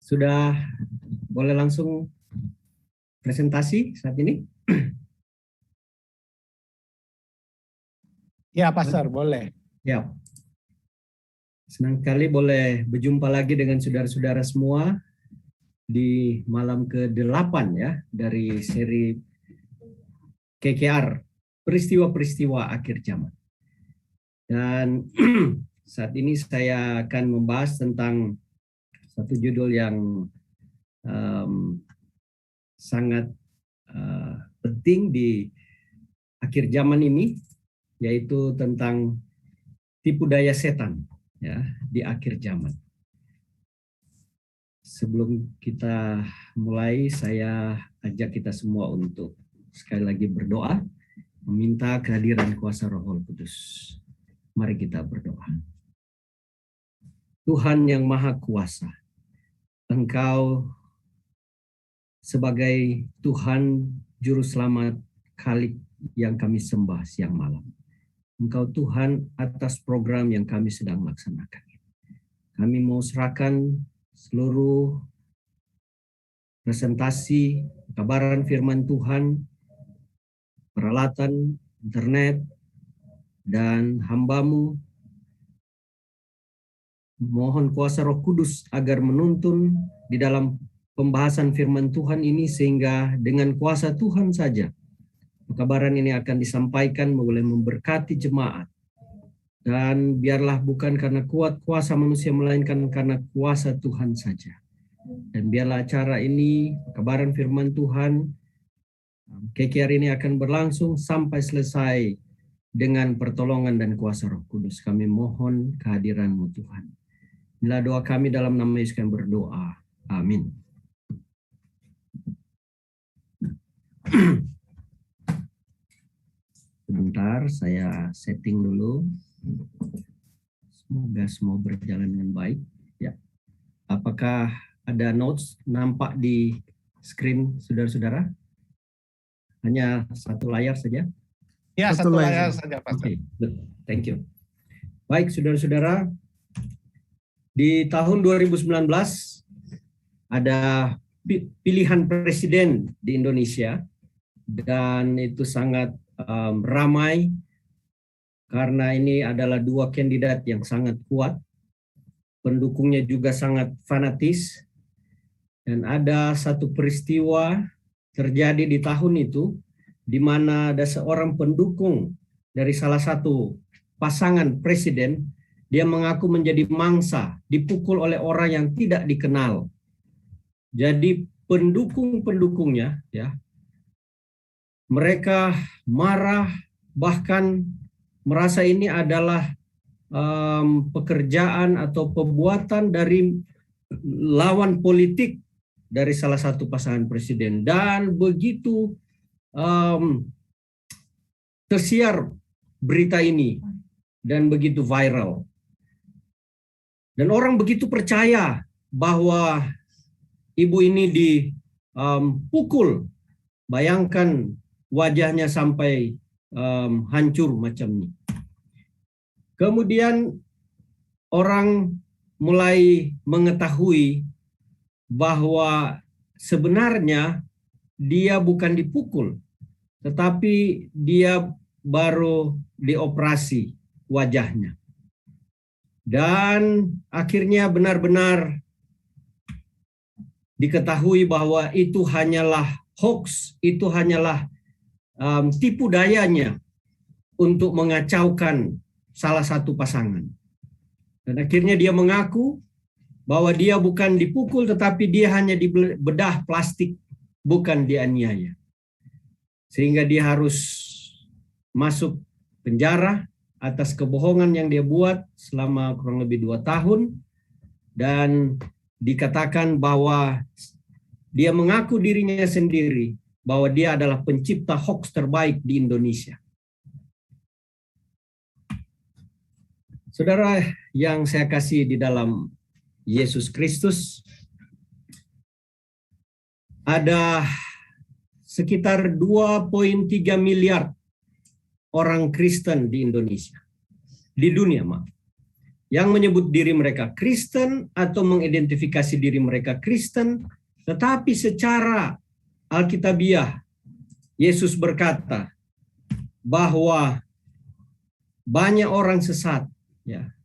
Sudah boleh langsung presentasi saat ini? Ya, Pastor, boleh. Ya. Senang sekali boleh berjumpa lagi dengan saudara-saudara semua di malam ke-8 ya dari seri KKR, peristiwa-peristiwa akhir zaman. Dan saat ini saya akan membahas tentang satu judul yang sangat penting di akhir zaman ini, yaitu tentang tipu daya setan ya di akhir zaman. Sebelum kita mulai, saya ajak kita semua untuk sekali lagi berdoa, meminta kehadiran kuasa Roh Kudus. Mari kita berdoa. Tuhan yang Maha Kuasa, Engkau sebagai Tuhan Juru Selamat Khalik yang kami sembah siang malam. Engkau Tuhan atas program yang kami sedang laksanakan. Kami mau serahkan seluruh presentasi, kabaran firman Tuhan, peralatan, internet, dan hamba-Mu. Mohon kuasa Roh Kudus agar menuntun di dalam pembahasan firman Tuhan ini, sehingga dengan kuasa Tuhan saja kabaran ini akan disampaikan, boleh memberkati jemaat. Dan biarlah bukan karena kuat kuasa manusia, melainkan karena kuasa Tuhan saja. Dan biarlah acara ini, kabaran firman Tuhan, KKR ini akan berlangsung sampai selesai dengan pertolongan dan kuasa Roh Kudus. Kami mohon kehadiran-Mu Tuhan. Inilah doa kami dalam nama Yesus kami berdoa. Amin. Sebentar, saya setting dulu. Semoga semua berjalan dengan baik. Ya. Apakah ada notes nampak di screen saudara-saudara? Hanya satu layar saja? Ya, satu layar saja, Pak. Oke, thank you. Baik, saudara-saudara, di tahun 2019 ada pilihan presiden di Indonesia, dan itu sangat ramai karena ini adalah dua kandidat yang sangat kuat, pendukungnya juga sangat fanatis, dan ada satu peristiwa terjadi di tahun itu di mana ada seorang pendukung dari salah satu pasangan presiden, dia mengaku menjadi mangsa, dipukul oleh orang yang tidak dikenal. Jadi pendukung-pendukungnya ya, mereka marah, bahkan merasa ini adalah pekerjaan atau perbuatan dari lawan politik dari salah satu pasangan presiden. Dan begitu tersiar berita ini dan begitu viral. Dan orang begitu percaya bahwa ibu ini dipukul. Bayangkan wajahnya sampai hancur macam ini. Kemudian orang mulai mengetahui bahwa sebenarnya dia bukan dipukul, tetapi dia baru dioperasi wajahnya. Dan akhirnya benar-benar diketahui bahwa itu hanyalah hoax, itu hanyalah tipu dayanya untuk mengacaukan salah satu pasangan. Dan akhirnya dia mengaku bahwa dia bukan dipukul, tetapi dia hanya dibedah plastik, bukan dianiaya. Sehingga dia harus masuk penjara atas kebohongan yang dia buat selama kurang lebih 2 tahun. Dan dikatakan bahwa dia mengaku dirinya sendiri bahwa dia adalah pencipta hoax terbaik di Indonesia. Saudara yang saya kasih di dalam Yesus Kristus, ada sekitar 2,3 miliar orang Kristen di Indonesia, di dunia, yang menyebut diri mereka Kristen atau mengidentifikasi diri mereka Kristen, tetapi secara alkitabiah Yesus berkata bahwa banyak orang sesat, ya.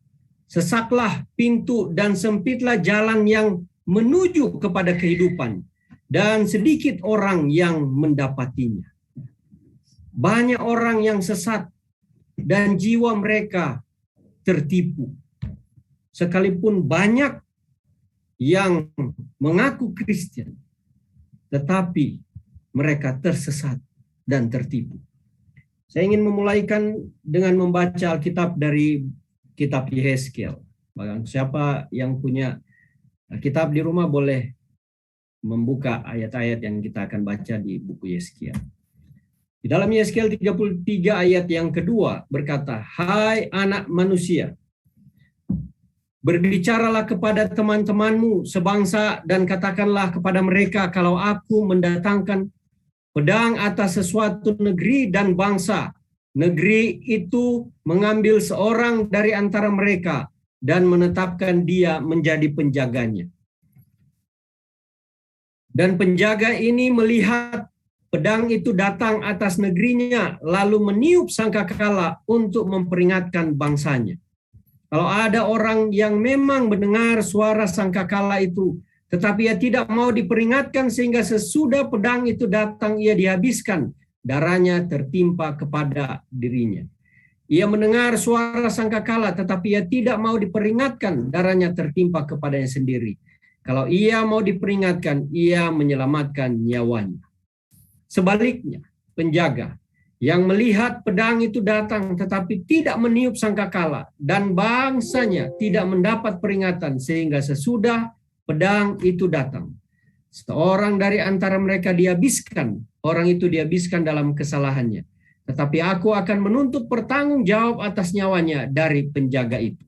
Sesaklah pintu dan sempitlah jalan yang menuju kepada kehidupan, dan sedikit orang yang mendapatinya. Banyak orang yang sesat dan jiwa mereka tertipu. Sekalipun banyak yang mengaku Kristen, tetapi mereka tersesat dan tertipu. Saya ingin memulaikan dengan membaca Alkitab dari kitab Yehezkiel. Siapa yang punya kitab di rumah boleh membuka ayat-ayat yang kita akan baca di buku Yehezkiel. Di dalam Yehezkiel 33 ayat yang kedua berkata, "Hai anak manusia, berbicaralah kepada teman-temanmu sebangsa dan katakanlah kepada mereka, kalau aku mendatangkan pedang atas sesuatu negeri dan bangsa, negeri itu mengambil seorang dari antara mereka dan menetapkan dia menjadi penjaganya. Dan penjaga ini melihat pedang itu datang atas negerinya, lalu meniup sangkakala untuk memperingatkan bangsanya. Kalau ada orang yang memang mendengar suara sangkakala itu, tetapi ia tidak mau diperingatkan sehingga sesudah pedang itu datang ia dihabiskan, darahnya tertimpa kepada dirinya. Ia mendengar suara sangkakala, tetapi ia tidak mau diperingatkan, darahnya tertimpa kepadanya sendiri. Kalau ia mau diperingatkan, ia menyelamatkan nyawanya. Sebaliknya, penjaga yang melihat pedang itu datang tetapi tidak meniup sangkakala dan bangsanya tidak mendapat peringatan sehingga sesudah pedang itu datang, seorang dari antara mereka dihabiskan, orang itu dihabiskan dalam kesalahannya. Tetapi aku akan menuntut pertanggung jawab atas nyawanya dari penjaga itu.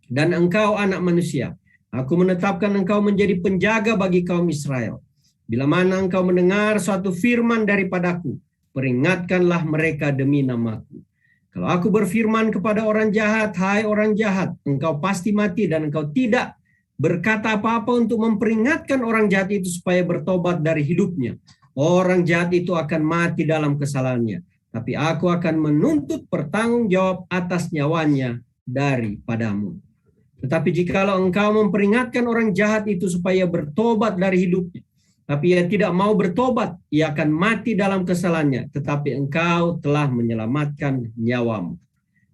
Dan engkau anak manusia, aku menetapkan engkau menjadi penjaga bagi kaum Israel. Bila mana engkau mendengar suatu firman daripadaku, peringatkanlah mereka demi namaku. Kalau aku berfirman kepada orang jahat, hai orang jahat, engkau pasti mati, dan engkau tidak berkata apa-apa untuk memperingatkan orang jahat itu supaya bertobat dari hidupnya, orang jahat itu akan mati dalam kesalahannya. Tapi aku akan menuntut pertanggung jawab atas nyawanya daripadamu. Tetapi jikalau engkau memperingatkan orang jahat itu supaya bertobat dari hidupnya, tapi ia tidak mau bertobat, ia akan mati dalam kesalahannya. Tetapi engkau telah menyelamatkan nyawamu.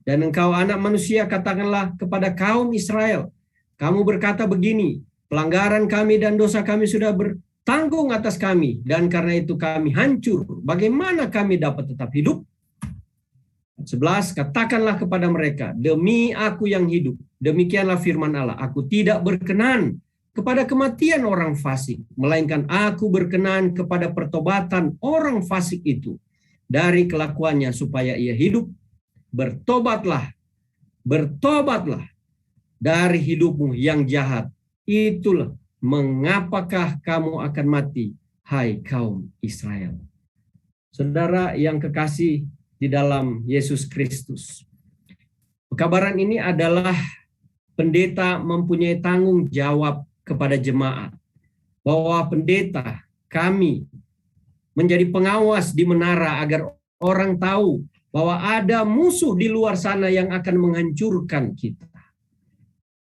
Dan engkau anak manusia, katakanlah kepada kaum Israel, kamu berkata begini, pelanggaran kami dan dosa kami sudah bertanggung atas kami, dan karena itu kami hancur. Bagaimana kami dapat tetap hidup? 11, katakanlah kepada mereka, demi aku yang hidup, demikianlah firman Allah, aku tidak berkenan kepada kematian orang fasik, melainkan aku berkenan kepada pertobatan orang fasik itu dari kelakuannya supaya ia hidup. Bertobatlah dari hidupmu yang jahat. Itulah mengapakah kamu akan mati, hai kaum Israel. Saudara yang kekasih di dalam Yesus Kristus, pekabaran ini adalah pendeta mempunyai tanggung jawab kepada jemaat, bahwa pendeta kami menjadi pengawas di menara agar orang tahu bahwa ada musuh di luar sana yang akan menghancurkan kita,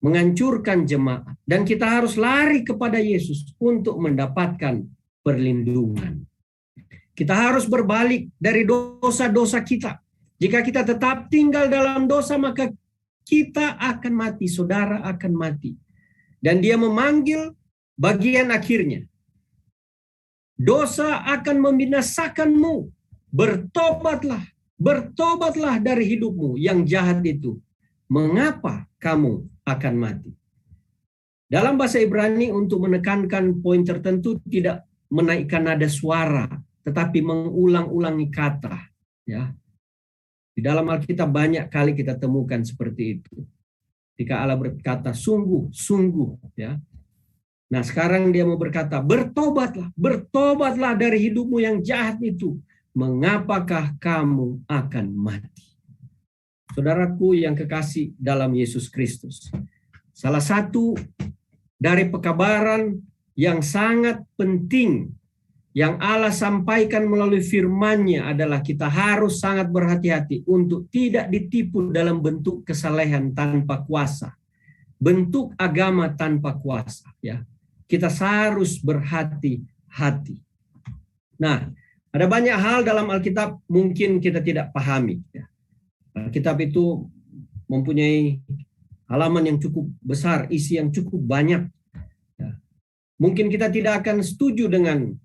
menghancurkan jemaat, dan kita harus lari kepada Yesus untuk mendapatkan perlindungan. Kita harus berbalik dari dosa-dosa kita. Jika kita tetap tinggal dalam dosa, maka kita akan mati, saudara akan mati. Dan dia memanggil bagian akhirnya. Dosa akan membinasakanmu. Bertobatlah dari hidupmu yang jahat itu. Mengapa kamu akan mati? Dalam bahasa Ibrani, untuk menekankan poin tertentu tidak menaikkan nada suara, tetapi mengulang-ulangi kata. Ya. Di dalam Alkitab banyak kali kita temukan seperti itu. Ketika Allah berkata sungguh, ya. Nah, sekarang dia mau berkata, bertobatlah dari hidupmu yang jahat itu. Mengapakah kamu akan mati? Saudaraku yang kekasih dalam Yesus Kristus, salah satu dari pekabaran yang sangat penting yang Allah sampaikan melalui firman-Nya adalah kita harus sangat berhati-hati untuk tidak ditipu dalam bentuk kesalehan tanpa kuasa, bentuk agama tanpa kuasa. Ya, kita harus berhati-hati. Nah, ada banyak hal dalam Alkitab mungkin kita tidak pahami. Ya. Alkitab itu mempunyai halaman yang cukup besar, isi yang cukup banyak. Ya. Mungkin kita tidak akan setuju dengan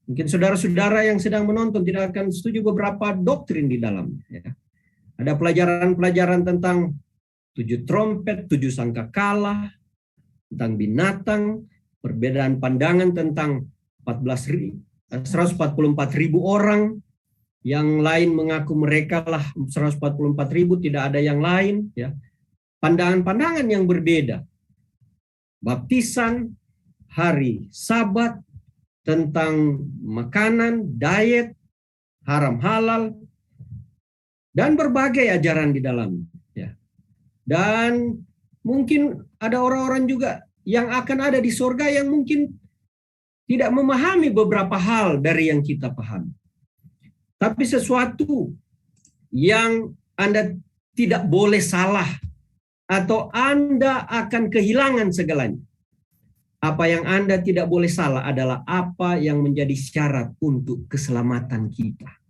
mungkin saudara-saudara yang sedang menonton tidak akan setuju beberapa doktrin di dalamnya. Ya. Ada pelajaran-pelajaran tentang 7 trompet, 7 sangkakala, tentang binatang, perbedaan pandangan tentang 144.000 orang, yang lain mengaku mereka lah 144.000, tidak ada yang lain. Ya. Pandangan-pandangan yang berbeda. Baptisan, hari Sabat, tentang makanan, diet, haram halal, dan berbagai ajaran di dalamnya. Ya. Dan mungkin ada orang-orang juga yang akan ada di surga yang mungkin tidak memahami beberapa hal dari yang kita pahami. Tapi sesuatu yang Anda tidak boleh salah atau Anda akan kehilangan segalanya. Apa yang Anda tidak boleh salah adalah apa yang menjadi syarat untuk keselamatan kita.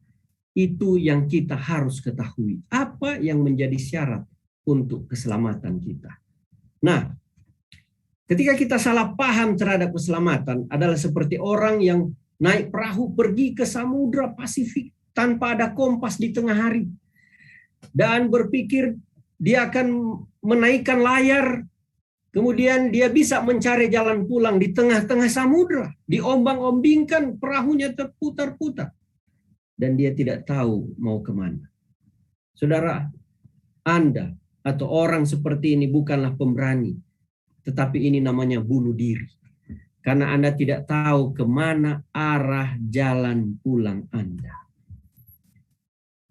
Itu yang kita harus ketahui. Apa yang menjadi syarat untuk keselamatan kita. Nah, ketika kita salah paham terhadap keselamatan adalah seperti orang yang naik perahu pergi ke Samudra Pasifik tanpa ada kompas di tengah hari. Dan berpikir dia akan menaikkan layar, kemudian dia bisa mencari jalan pulang di tengah-tengah samudra. Diombang-ombingkan, perahunya terputar-putar. Dan dia tidak tahu mau kemana. Saudara, Anda atau orang seperti ini bukanlah pemberani. Tetapi ini namanya bunuh diri. Karena Anda tidak tahu kemana arah jalan pulang Anda.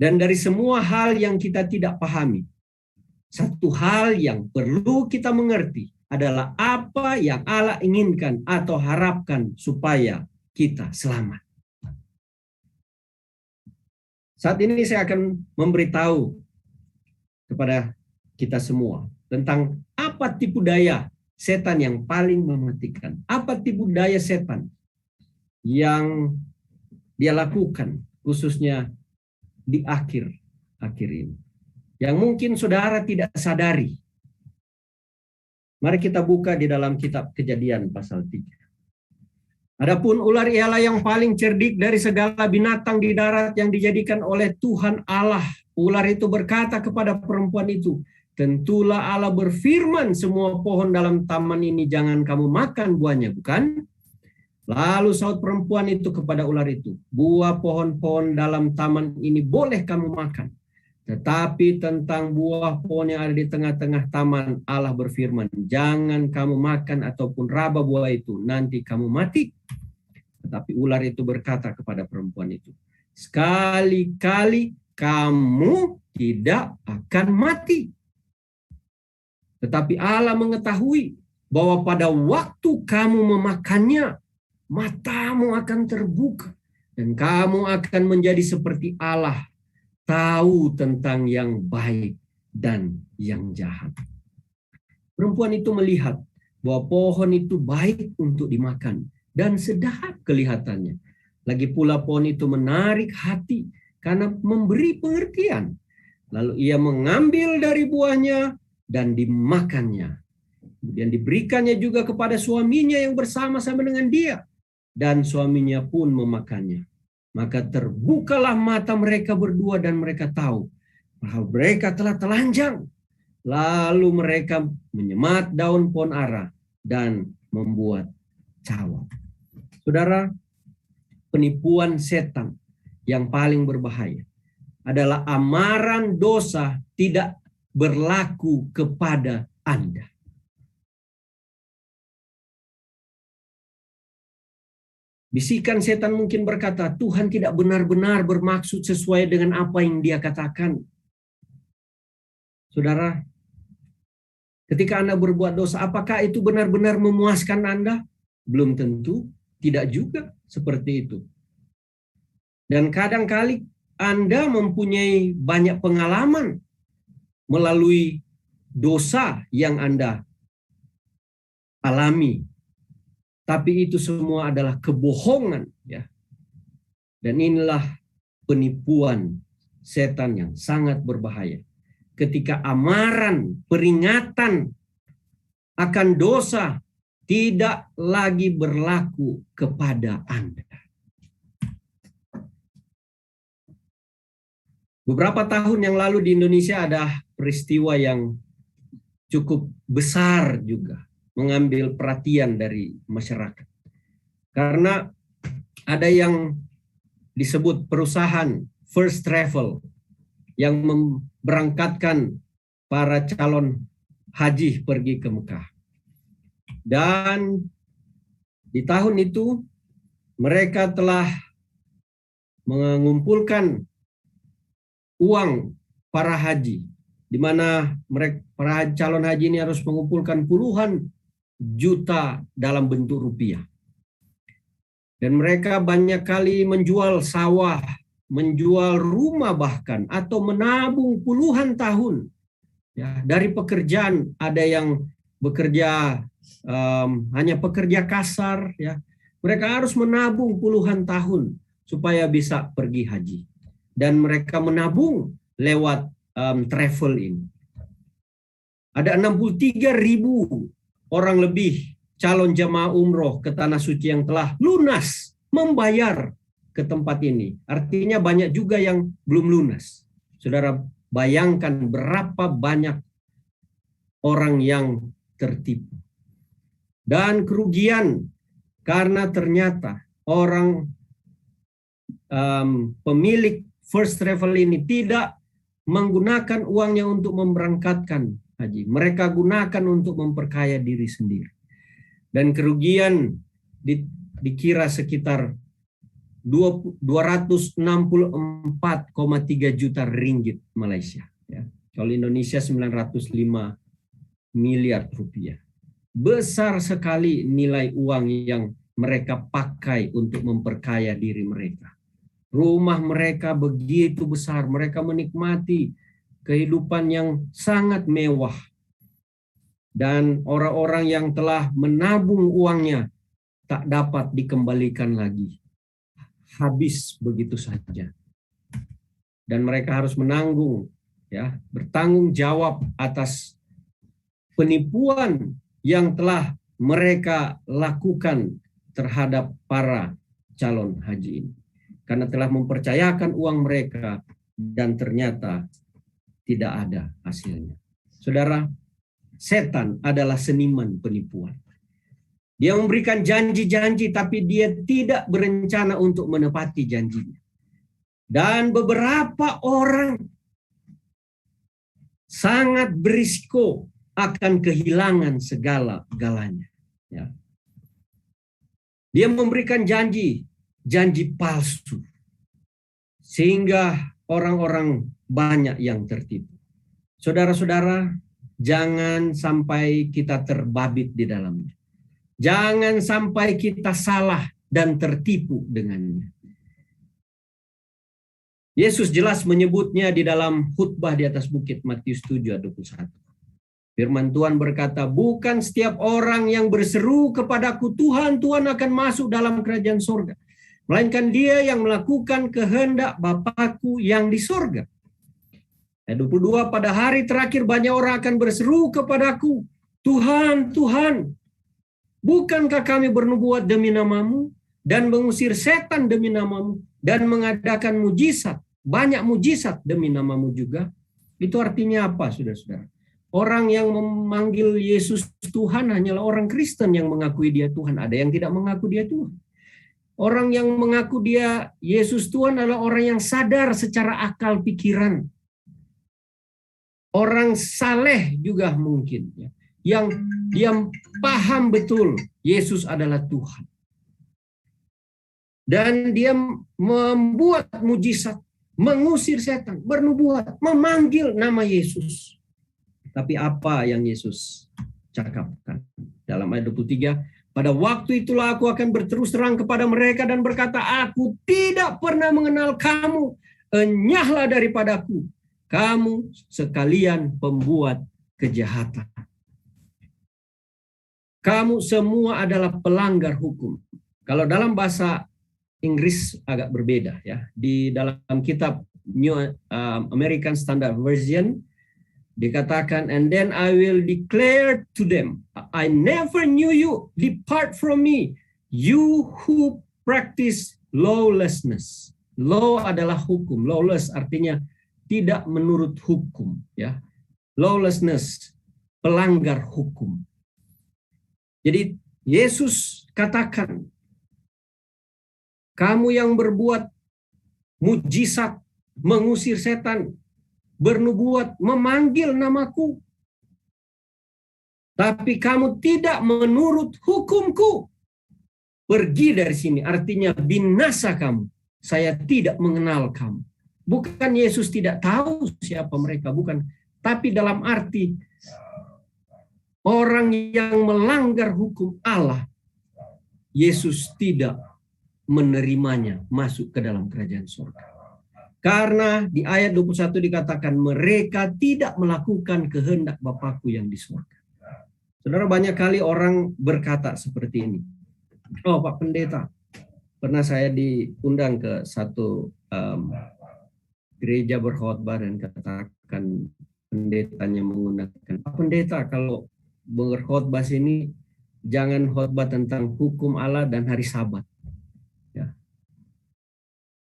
Dan dari semua hal yang kita tidak pahami, satu hal yang perlu kita mengerti adalah apa yang Allah inginkan atau harapkan supaya kita selamat. Saat ini saya akan memberitahu kepada kita semua tentang apa tipu daya setan yang paling mematikan. Apa tipu daya setan yang dia lakukan khususnya di akhir ini. Yang mungkin saudara tidak sadari. Mari kita buka di dalam kitab Kejadian pasal 3. Adapun ular ialah yang paling cerdik dari segala binatang di darat yang dijadikan oleh Tuhan Allah. Ular itu berkata kepada perempuan itu, tentulah Allah berfirman, semua pohon dalam taman ini jangan kamu makan buahnya, bukan? Lalu sahut perempuan itu kepada ular itu, buah pohon-pohon dalam taman ini boleh kamu makan. Tetapi tentang buah pohon yang ada di tengah-tengah taman, Allah berfirman, jangan kamu makan ataupun raba buah itu, nanti kamu mati. Tetapi ular itu berkata kepada perempuan itu, sekali-kali kamu tidak akan mati. Tetapi Allah mengetahui bahwa pada waktu kamu memakannya, matamu akan terbuka dan kamu akan menjadi seperti Allah, tahu tentang yang baik dan yang jahat. Perempuan itu melihat bahwa pohon itu baik untuk dimakan dan sedap kelihatannya. Lagi pula pohon itu menarik hati karena memberi pengertian. Lalu ia mengambil dari buahnya dan dimakannya. Kemudian diberikannya juga kepada suaminya yang bersama-sama dengan dia. Dan suaminya pun memakannya. Maka terbukalah mata mereka berdua dan mereka tahu bahwa mereka telah telanjang. Lalu mereka menyemat daun pohon ara dan membuat cawat. Saudara, penipuan setan yang paling berbahaya adalah amaran dosa tidak berlaku kepada Anda. Bisikan setan mungkin berkata, Tuhan tidak benar-benar bermaksud sesuai dengan apa yang dia katakan. Saudara, ketika Anda berbuat dosa, apakah itu benar-benar memuaskan Anda? Belum tentu, tidak juga seperti itu. Dan kadang-kali Anda mempunyai banyak pengalaman melalui dosa yang Anda alami. Tapi itu semua adalah kebohongan, ya. Dan inilah penipuan setan yang sangat berbahaya. Ketika amaran, peringatan akan dosa tidak lagi berlaku kepada Anda. Beberapa tahun yang lalu di Indonesia ada peristiwa yang cukup besar juga, mengambil perhatian dari masyarakat. Karena ada yang disebut perusahaan First Travel yang memberangkatkan para calon haji pergi ke Mekah. Dan di tahun itu mereka telah mengumpulkan uang para haji, di mana mereka para calon haji ini harus mengumpulkan puluhan juta dalam bentuk rupiah. Dan mereka banyak kali menjual sawah, menjual rumah bahkan, atau menabung puluhan tahun. Ya, dari pekerjaan, ada yang bekerja hanya pekerja kasar, ya. Mereka harus menabung puluhan tahun supaya bisa pergi haji. Dan mereka menabung lewat travel ini. Ada 63.000 orang lebih calon jemaah umroh ke Tanah Suci yang telah lunas membayar ke tempat ini. Artinya banyak juga yang belum lunas. Saudara bayangkan berapa banyak orang yang tertipu. Dan kerugian karena ternyata orang pemilik First Travel ini tidak menggunakan uangnya untuk memberangkatkan haji. Mereka gunakan untuk memperkaya diri sendiri. Dan kerugian dikira sekitar 264,3 juta ringgit Malaysia. Ya. Kalau Indonesia 905 miliar rupiah. Besar sekali nilai uang yang mereka pakai untuk memperkaya diri mereka. Rumah mereka begitu besar, mereka menikmati kehidupan yang sangat mewah. Dan orang-orang yang telah menabung uangnya tak dapat dikembalikan lagi. Habis begitu saja. Dan mereka harus menanggung, ya, bertanggung jawab atas penipuan yang telah mereka lakukan terhadap para calon haji ini. Karena telah mempercayakan uang mereka dan ternyata tidak ada hasilnya. Saudara, setan adalah seniman penipuan. Dia memberikan janji-janji tapi dia tidak berencana untuk menepati janjinya. Dan beberapa orang sangat berisiko akan kehilangan segala-galanya. Ya. Dia memberikan janji palsu. Sehingga orang-orang banyak yang tertipu. Saudara-saudara, jangan sampai kita terbabit di dalamnya. Jangan sampai kita salah dan tertipu dengannya. Yesus jelas menyebutnya di dalam khutbah di atas bukit Matius 7:21. Firman Tuhan berkata, bukan setiap orang yang berseru kepadaku, Tuhan, Tuhan akan masuk dalam kerajaan surga. Melainkan dia yang melakukan kehendak Bapakku yang di surga. Ayat 22, pada hari terakhir banyak orang akan berseru kepadaku, Tuhan, Tuhan, bukankah kami bernubuat demi namamu dan mengusir setan demi namamu dan mengadakan mujizat, banyak mujizat demi namamu juga? Itu artinya apa, saudara-saudara? Orang yang memanggil Yesus Tuhan hanyalah orang Kristen yang mengakui dia Tuhan. Ada yang tidak mengaku dia Tuhan. Orang yang mengaku dia Yesus Tuhan adalah orang yang sadar secara akal pikiran. Orang saleh juga mungkin, ya, yang dia paham betul Yesus adalah Tuhan. Dan dia membuat mujizat, mengusir setan, bernubuat, memanggil nama Yesus. Tapi apa yang Yesus cakapkan? Dalam ayat 23, pada waktu itulah aku akan berterus terang kepada mereka dan berkata, aku tidak pernah mengenal kamu, enyahlah daripadaku, kamu sekalian pembuat kejahatan. Kamu semua adalah pelanggar hukum. Kalau dalam bahasa Inggris agak berbeda ya. Di dalam kitab New American Standard Version dikatakan, and then I will declare to them, I never knew you, depart from me, you who practice lawlessness. Law adalah hukum, lawless artinya tidak menurut hukum ya. Lawlessness, pelanggar hukum. Jadi Yesus katakan, kamu yang berbuat mujizat, mengusir setan, bernubuat, memanggil namaku, tapi kamu tidak menurut hukumku, pergi dari sini. Artinya binasa kamu. Saya tidak mengenal kamu. Bukan Yesus tidak tahu siapa mereka, bukan. Tapi dalam arti orang yang melanggar hukum Allah, Yesus tidak menerimanya masuk ke dalam kerajaan surga. Karena di ayat 21 dikatakan mereka tidak melakukan kehendak Bapakku yang di surga. Saudara, banyak kali orang berkata seperti ini. Oh Pak Pendeta, pernah saya diundang ke satu gereja berkhotbah dan katakan pendetanya menggunakan, Pak Pendeta kalau berkhotbah sini jangan khotbah tentang hukum Allah dan hari Sabat.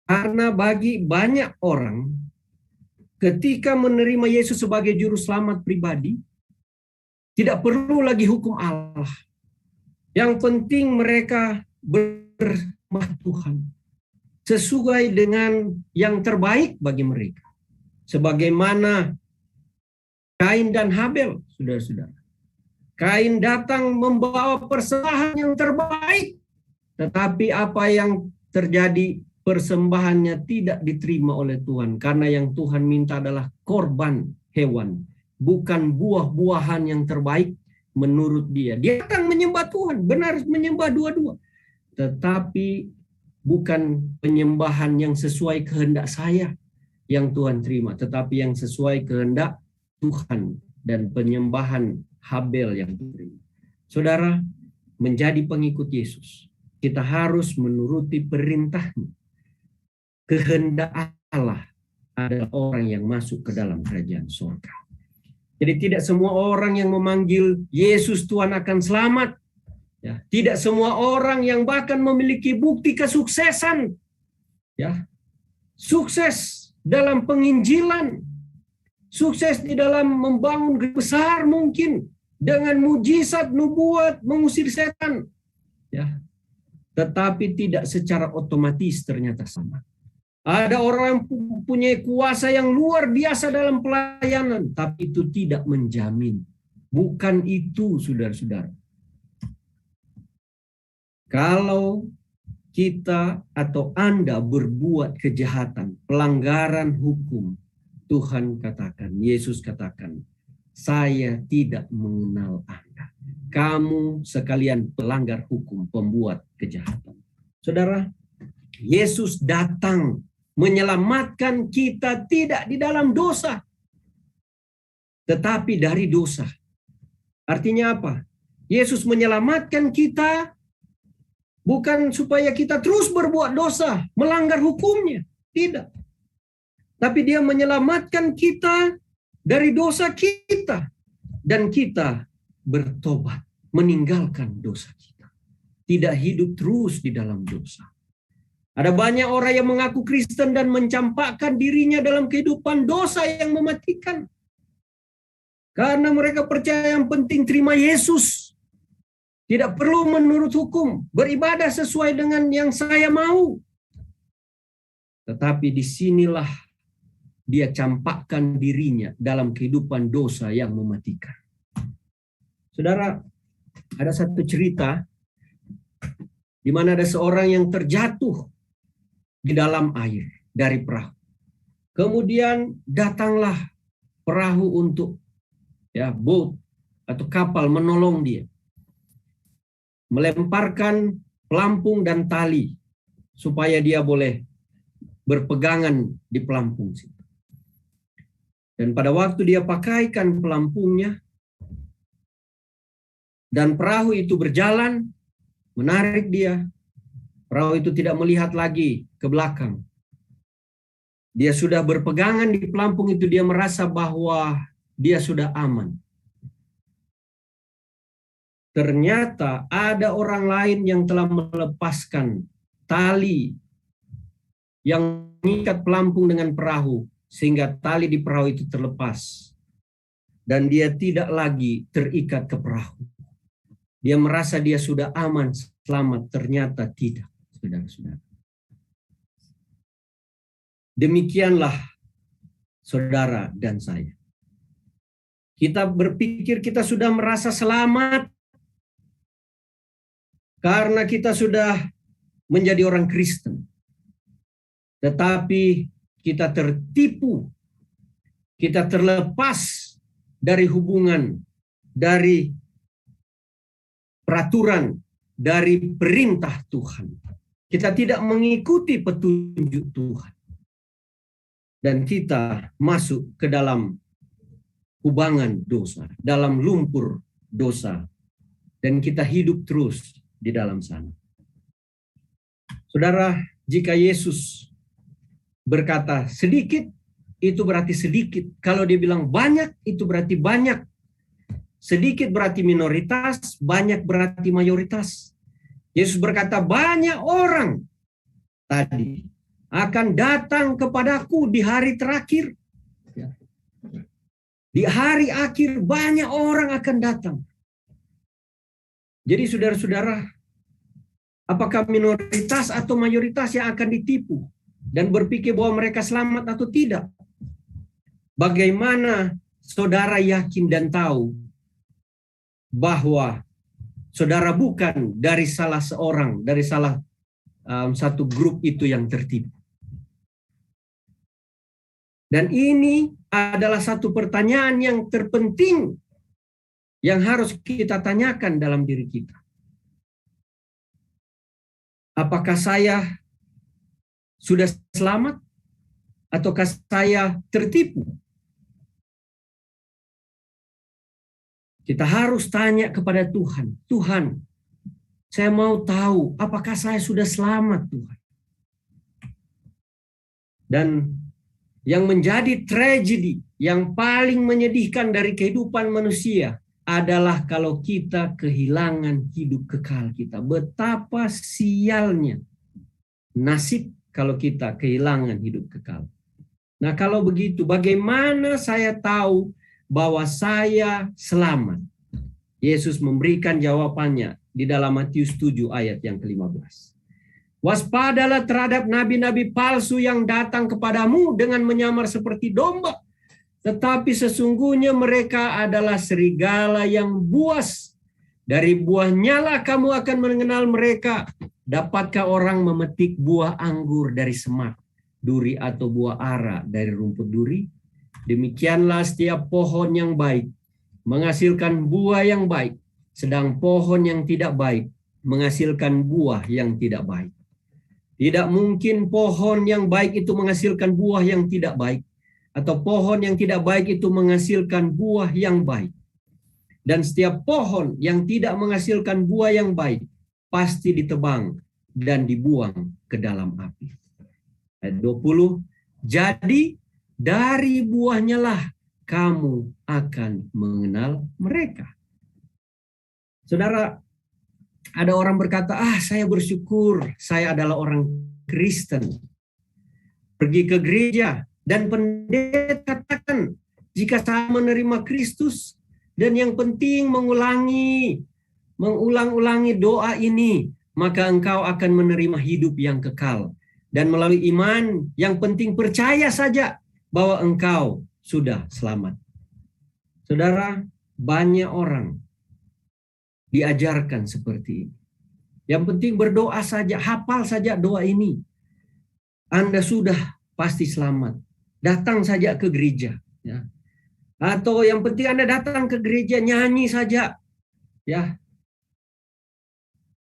Karena bagi banyak orang, ketika menerima Yesus sebagai juru selamat pribadi, tidak perlu lagi hukum Allah. Yang penting mereka bersembah Tuhan sesuai dengan yang terbaik bagi mereka. Sebagaimana Kain dan Habel, saudara-saudara. Kain datang membawa persembahan yang terbaik, tetapi apa yang terjadi? Persembahannya tidak diterima oleh Tuhan karena yang Tuhan minta adalah korban hewan, bukan buah-buahan yang terbaik menurut dia. Dia akan menyembah Tuhan, benar menyembah dua-dua, tetapi bukan penyembahan yang sesuai kehendak saya yang Tuhan terima, tetapi yang sesuai kehendak Tuhan dan penyembahan Habel yang diterima. Saudara, menjadi pengikut Yesus, kita harus menuruti perintahnya. Kehendak Allah adalah orang yang masuk ke dalam kerajaan surga. Jadi tidak semua orang yang memanggil Yesus Tuhan akan selamat. Ya, tidak semua orang yang bahkan memiliki bukti kesuksesan, ya, sukses dalam penginjilan, sukses di dalam membangun gereja besar mungkin dengan mujizat, nubuat, mengusir setan, ya, tetapi tidak secara otomatis ternyata sama. Ada orang yang punya kuasa yang luar biasa dalam pelayanan, tapi itu tidak menjamin. Bukan itu, saudara-saudara. Kalau kita atau Anda berbuat kejahatan, pelanggaran hukum, Tuhan katakan, Yesus katakan, saya tidak mengenal Anda. Kamu sekalian pelanggar hukum, pembuat kejahatan. Saudara, Yesus datang menyelamatkan kita tidak di dalam dosa, tetapi dari dosa. Artinya apa? Yesus menyelamatkan kita bukan supaya kita terus berbuat dosa, melanggar hukumnya. Tidak. Tapi dia menyelamatkan kita dari dosa kita. Dan kita bertobat, meninggalkan dosa kita. Tidak hidup terus di dalam dosa. Ada banyak orang yang mengaku Kristen dan mencampakkan dirinya dalam kehidupan dosa yang mematikan. Karena mereka percaya yang penting terima Yesus. Tidak perlu menurut hukum, beribadah sesuai dengan yang saya mau. Tetapi disinilah dia campakkan dirinya dalam kehidupan dosa yang mematikan. Saudara, ada satu cerita di mana ada seorang yang terjatuh di dalam air dari perahu. Kemudian datanglah perahu untuk boat atau kapal menolong dia. Melemparkan pelampung dan tali supaya dia boleh berpegangan di pelampung situ. Dan pada waktu dia pakaikan pelampungnya dan perahu itu berjalan, menarik dia, perahu itu tidak melihat lagi ke belakang. Dia sudah berpegangan di pelampung itu, dia merasa bahwa dia sudah aman. Ternyata ada orang lain yang telah melepaskan tali yang mengikat pelampung dengan perahu, sehingga tali di perahu itu terlepas. Dan dia tidak lagi terikat ke perahu. Dia merasa dia sudah aman, selamat. Ternyata tidak, saudara-saudara. Demikianlah saudara dan saya. Kita berpikir kita sudah merasa selamat karena kita sudah menjadi orang Kristen. Tetapi kita tertipu, kita terlepas dari hubungan, dari peraturan, dari perintah Tuhan. Kita tidak mengikuti petunjuk Tuhan. Dan kita masuk ke dalam kubangan dosa, dalam lumpur dosa. Dan kita hidup terus di dalam sana. Saudara, jika Yesus berkata sedikit, itu berarti sedikit. Kalau dia bilang banyak, itu berarti banyak. Sedikit berarti minoritas, banyak berarti mayoritas. Yesus berkata banyak orang tadi akan datang kepadaku di hari terakhir. Di hari akhir banyak orang akan datang. Jadi saudara-saudara, apakah minoritas atau mayoritas yang akan ditipu dan berpikir bahwa mereka selamat atau tidak? Bagaimana saudara yakin dan tahu bahwa saudara bukan dari salah seorang, dari salah satu grup itu yang tertipu? Dan ini adalah satu pertanyaan yang terpenting yang harus kita tanyakan dalam diri kita. Apakah saya sudah selamat ataukah saya tertipu? Kita harus tanya kepada Tuhan. Tuhan, saya mau tahu apakah saya sudah selamat, Tuhan. Dan yang menjadi tragedi yang paling menyedihkan dari kehidupan manusia adalah kalau kita kehilangan hidup kekal kita. Betapa sialnya nasib kalau kita kehilangan hidup kekal. Nah, kalau begitu bagaimana saya tahu bahwa saya selamat? Yesus memberikan jawabannya di dalam Matius 7 ayat yang ke-15. Waspadalah terhadap nabi-nabi palsu yang datang kepadamu dengan menyamar seperti domba, tetapi sesungguhnya mereka adalah serigala yang buas. Dari buahnya lah kamu akan mengenal mereka. Dapatkah orang memetik buah anggur dari semak, duri atau buah ara dari rumput duri? Demikianlah setiap pohon yang baik menghasilkan buah yang baik, sedang pohon yang tidak baik menghasilkan buah yang tidak baik. Tidak mungkin pohon yang baik itu menghasilkan buah yang tidak baik, atau pohon yang tidak baik itu menghasilkan buah yang baik. Dan setiap pohon yang tidak menghasilkan buah yang baik pasti ditebang dan dibuang ke dalam api. Ayat 20, jadi dari buahnya lah kamu akan mengenal mereka. Saudara, ada orang berkata, saya bersyukur saya adalah orang Kristen. Pergi ke gereja dan pendeta katakan, jika saya menerima Kristus dan yang penting mengulang-ulangi doa ini, maka engkau akan menerima hidup yang kekal. Dan melalui iman, yang penting percaya saja bahwa engkau sudah selamat. Saudara, banyak orang diajarkan seperti ini. Yang penting berdoa saja, hafal saja doa ini. Anda sudah pasti selamat. Datang saja ke gereja. Ya. Atau yang penting Anda datang ke gereja, nyanyi saja. Ya.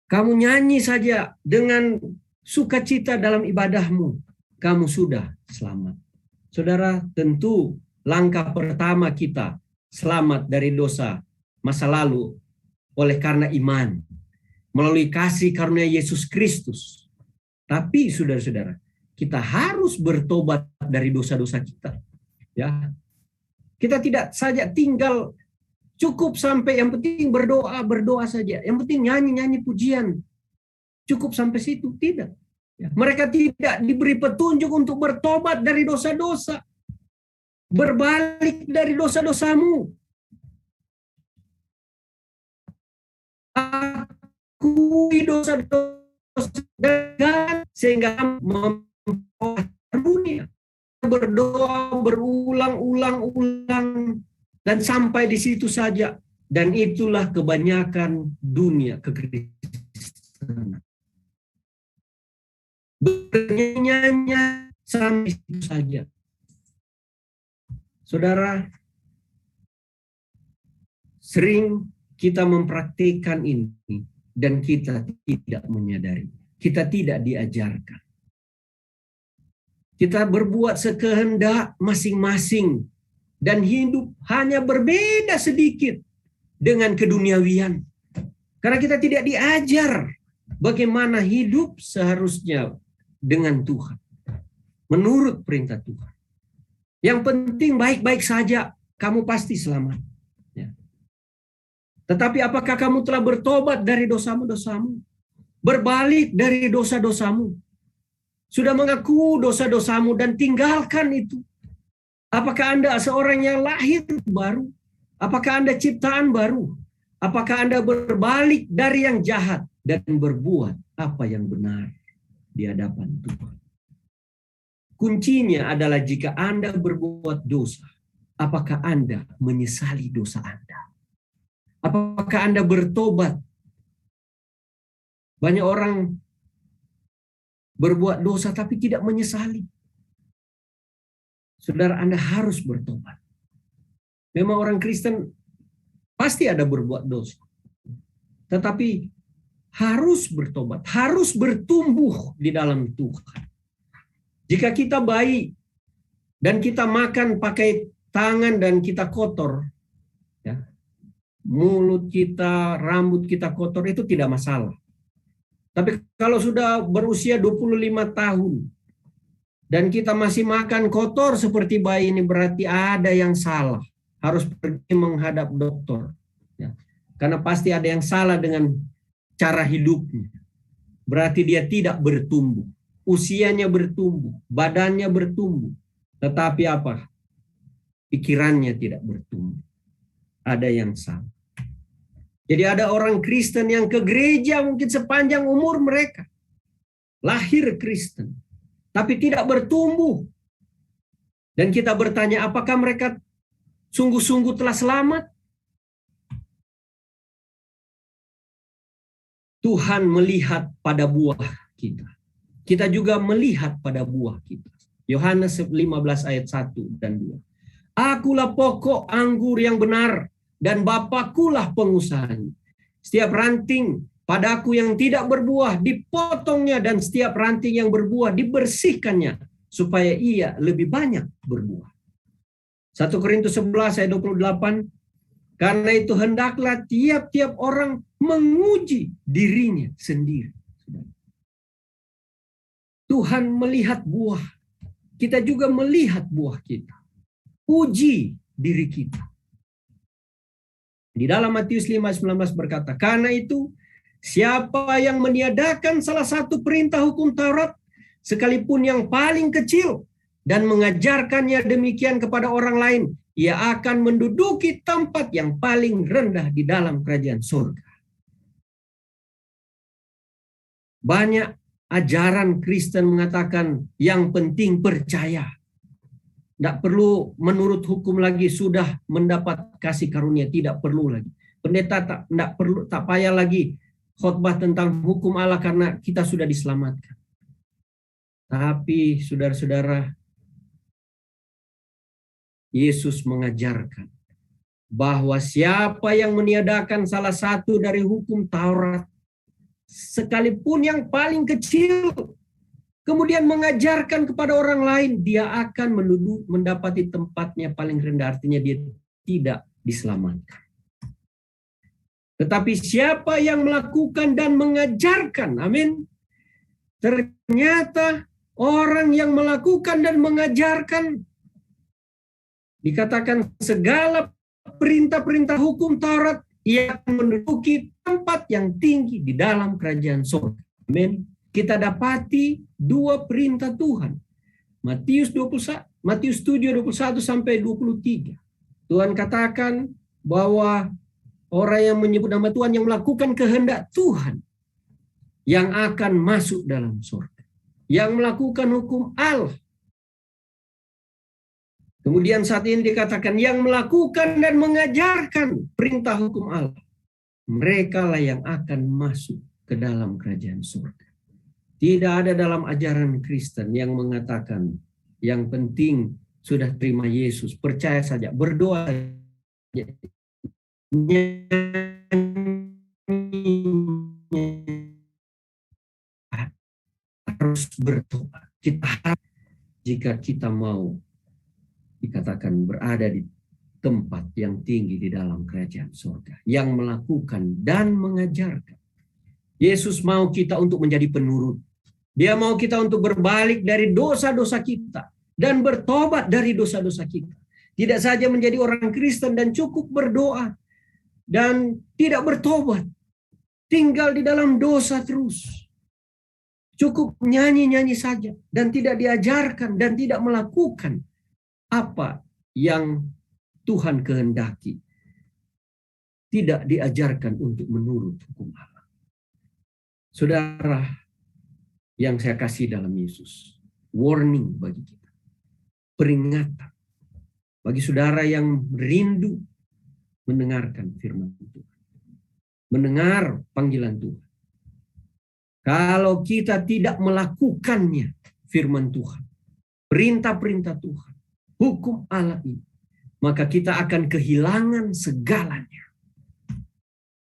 Kamu nyanyi saja dengan sukacita dalam ibadahmu. Kamu sudah selamat. Saudara, tentu langkah pertama kita selamat dari dosa masa lalu oleh karena iman. Melalui kasih karunia Yesus Kristus. Tapi saudara-saudara, kita harus bertobat dari dosa-dosa kita. Ya. Kita tidak saja tinggal cukup sampai yang penting berdoa saja. Yang penting nyanyi pujian. Cukup sampai situ, tidak. Ya. Mereka tidak diberi petunjuk untuk bertobat dari dosa-dosa. Berbalik dari dosa-dosamu. Akui dosa-dosa sehingga memperoleh karunia. Berdoa berulang-ulang dan sampai di situ saja, dan itulah kebanyakan dunia kekristenan. Bernyanyi sampai situ saja. Saudara, sering kita mempraktikkan ini dan kita tidak menyadari, kita tidak diajarkan. Kita berbuat sekehendak masing-masing dan hidup hanya berbeda sedikit dengan keduniawian. Karena kita tidak diajar bagaimana hidup seharusnya dengan Tuhan. Menurut perintah Tuhan. Yang penting baik-baik saja, kamu pasti selamat. Ya. Tetapi apakah kamu telah bertobat dari dosamu-dosamu? Berbalik dari dosa-dosamu? Sudah mengaku dosa-dosamu dan tinggalkan itu. Apakah Anda seorang yang lahir baru? Apakah Anda ciptaan baru? Apakah Anda berbalik dari yang jahat dan berbuat apa yang benar di hadapan Tuhan? Kuncinya adalah jika Anda berbuat dosa, apakah Anda menyesali dosa Anda? Apakah Anda bertobat? Banyak orang berbuat dosa tapi tidak menyesali. Saudara, Anda harus bertobat. Memang orang Kristen pasti ada berbuat dosa. Tetapi harus bertobat, harus bertumbuh di dalam Tuhan. Jika kita baik dan kita makan pakai tangan dan kita kotor, ya, mulut kita, rambut kita kotor, itu tidak masalah. Tapi kalau sudah berusia 25 tahun dan kita masih makan kotor seperti bayi, ini berarti ada yang salah. Harus pergi menghadap dokter. Ya. Karena pasti ada yang salah dengan cara hidupnya. Berarti dia tidak bertumbuh. Usianya bertumbuh, badannya bertumbuh. Tetapi apa? Pikirannya tidak bertumbuh. Ada yang salah. Jadi ada orang Kristen yang ke gereja mungkin sepanjang umur mereka. Lahir Kristen. Tapi tidak bertumbuh. Dan kita bertanya, apakah mereka sungguh-sungguh telah selamat? Tuhan melihat pada buah kita. Kita juga melihat pada buah kita. Yohanes 15 ayat 1 dan 2. Akulah pokok anggur yang benar, dan Bapakulah pengusahanya. Setiap ranting padaku yang tidak berbuah dipotongnya, dan setiap ranting yang berbuah dibersihkannya, supaya ia lebih banyak berbuah. 1 Korintus 11 ayat 28. Karena itu hendaklah tiap-tiap orang menguji dirinya sendiri. Tuhan melihat buah. Kita juga melihat buah kita. Uji diri kita. Di dalam Matius 5:19 berkata, karena itu siapa yang meniadakan salah satu perintah hukum Taurat, sekalipun yang paling kecil, dan mengajarkannya demikian kepada orang lain, ia akan menduduki tempat yang paling rendah di dalam kerajaan surga. Banyak ajaran Kristen mengatakan yang penting percaya. Tidak perlu menurut hukum lagi, sudah mendapat kasih karunia, tidak perlu lagi. Pendeta tak payah lagi khotbah tentang hukum Allah karena kita sudah diselamatkan. Tapi saudara-saudara, Yesus mengajarkan bahwa siapa yang meniadakan salah satu dari hukum Taurat, sekalipun yang paling kecil, kemudian mengajarkan kepada orang lain, dia akan mendapati tempatnya paling rendah, artinya dia tidak diselamatkan. Tetapi siapa yang melakukan dan mengajarkan, amin, ternyata orang yang melakukan dan mengajarkan, dikatakan segala perintah-perintah hukum Taurat, ia akan menduduki tempat yang tinggi di dalam kerajaan surga. Amin. Kita dapati dua perintah Tuhan. Matius 7:21 sampai 23. Tuhan katakan bahwa orang yang menyebut nama Tuhan, yang melakukan kehendak Tuhan, yang akan masuk dalam surga. Yang melakukan hukum Allah. Kemudian saat ini dikatakan yang melakukan dan mengajarkan perintah hukum Allah, mereka lah yang akan masuk ke dalam kerajaan surga. Tidak ada dalam ajaran Kristen yang mengatakan yang penting sudah terima Yesus, percaya saja, berdoa saja, harus bertobat. Kita harus, jika kita mau dikatakan berada di tempat yang tinggi di dalam kerajaan surga, yang melakukan dan mengajarkan. Yesus mau kita untuk menjadi penurut. Dia mau kita untuk berbalik dari dosa-dosa kita dan bertobat dari dosa-dosa kita. Tidak saja menjadi orang Kristen dan cukup berdoa dan tidak bertobat, tinggal di dalam dosa terus. Cukup nyanyi-nyanyi saja dan tidak diajarkan dan tidak melakukan apa yang Tuhan kehendaki. Tidak diajarkan untuk menurut hukum Allah. Saudara yang saya kasih dalam Yesus, warning bagi kita, peringatan bagi saudara yang rindu mendengarkan firman Tuhan, mendengar panggilan Tuhan. Kalau kita tidak melakukannya, firman Tuhan, perintah-perintah Tuhan, hukum Allah ini, maka kita akan kehilangan segalanya.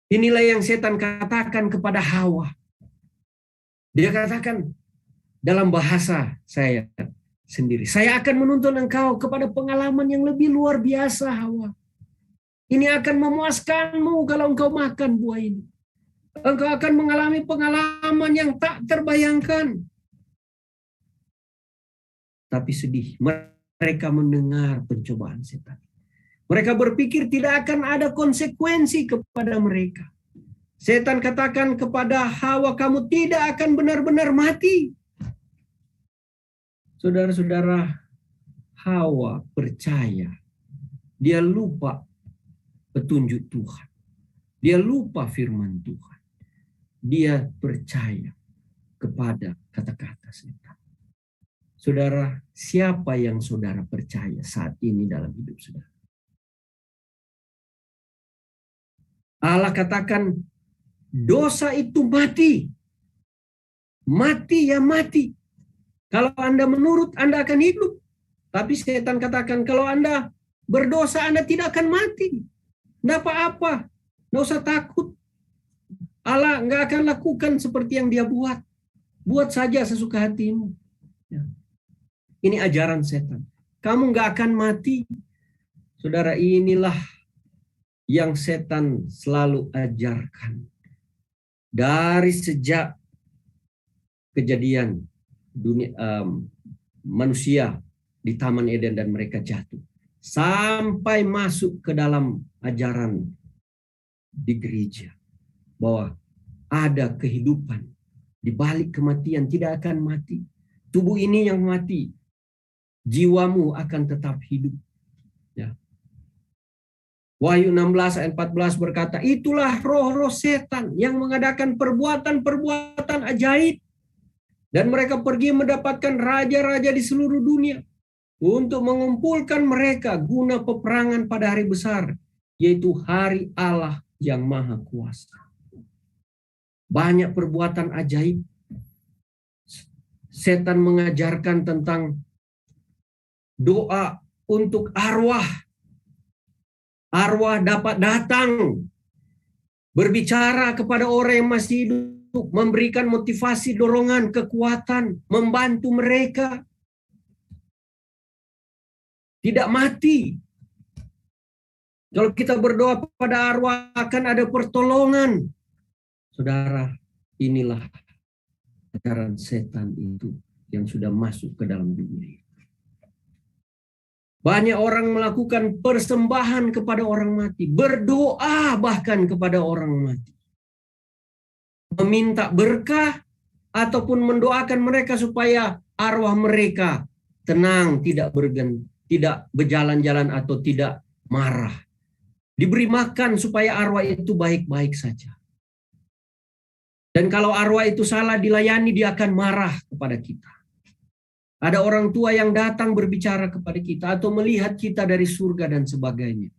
Inilah yang setan katakan kepada Hawa. Dia katakan dalam bahasa saya sendiri, saya akan menuntun engkau kepada pengalaman yang lebih luar biasa, Hawa. Ini akan memuaskanmu kalau engkau makan buah ini. Engkau akan mengalami pengalaman yang tak terbayangkan. Tapi sedih, mereka mendengar pencobaan setan. Mereka berpikir tidak akan ada konsekuensi kepada mereka. Setan katakan kepada Hawa, kamu tidak akan benar-benar mati. Saudara-saudara, Hawa percaya. Dia lupa petunjuk Tuhan. Dia lupa firman Tuhan. Dia percaya kepada kata-kata setan. Saudara, siapa yang saudara percaya saat ini dalam hidup saudara? Allah katakan dosa itu mati. Mati ya mati. Kalau Anda menurut, Anda akan hidup. Tapi setan katakan kalau Anda berdosa, Anda tidak akan mati. Tidak apa-apa. Tidak usah takut. Allah nggak akan lakukan seperti yang dia buat. Buat saja sesuka hatimu. Ya. Ini ajaran setan. Kamu nggak akan mati. Saudara, inilah yang setan selalu ajarkan. Dari sejak kejadian dunia, manusia di Taman Eden dan mereka jatuh. Sampai masuk ke dalam ajaran di gereja. Bahwa ada kehidupan. Di balik kematian tidak akan mati. Tubuh ini yang mati. Jiwamu akan tetap hidup. Ya. Wahyu 16 ayat 14 berkata, itulah roh-roh setan yang mengadakan perbuatan-perbuatan ajaib. Dan mereka pergi mendapatkan raja-raja di seluruh dunia. Untuk mengumpulkan mereka guna peperangan pada hari besar. Yaitu hari Allah yang Maha Kuasa. Banyak perbuatan ajaib. setan mengajarkan tentang doa untuk arwah. Arwah dapat datang, berbicara kepada orang yang masih hidup, memberikan motivasi, dorongan, kekuatan, membantu mereka tidak mati. Kalau kita berdoa pada arwah akan ada pertolongan. Saudara, inilah ajaran setan itu yang sudah masuk ke dalam dunia. Banyak orang melakukan persembahan kepada orang mati, berdoa bahkan kepada orang mati, meminta berkah ataupun mendoakan mereka supaya arwah mereka tenang, tidak berjalan-jalan atau tidak marah. Diberi makan supaya arwah itu baik-baik saja. Dan kalau arwah itu salah dilayani, dia akan marah kepada kita. Ada orang tua yang datang berbicara kepada kita atau melihat kita dari surga dan sebagainya.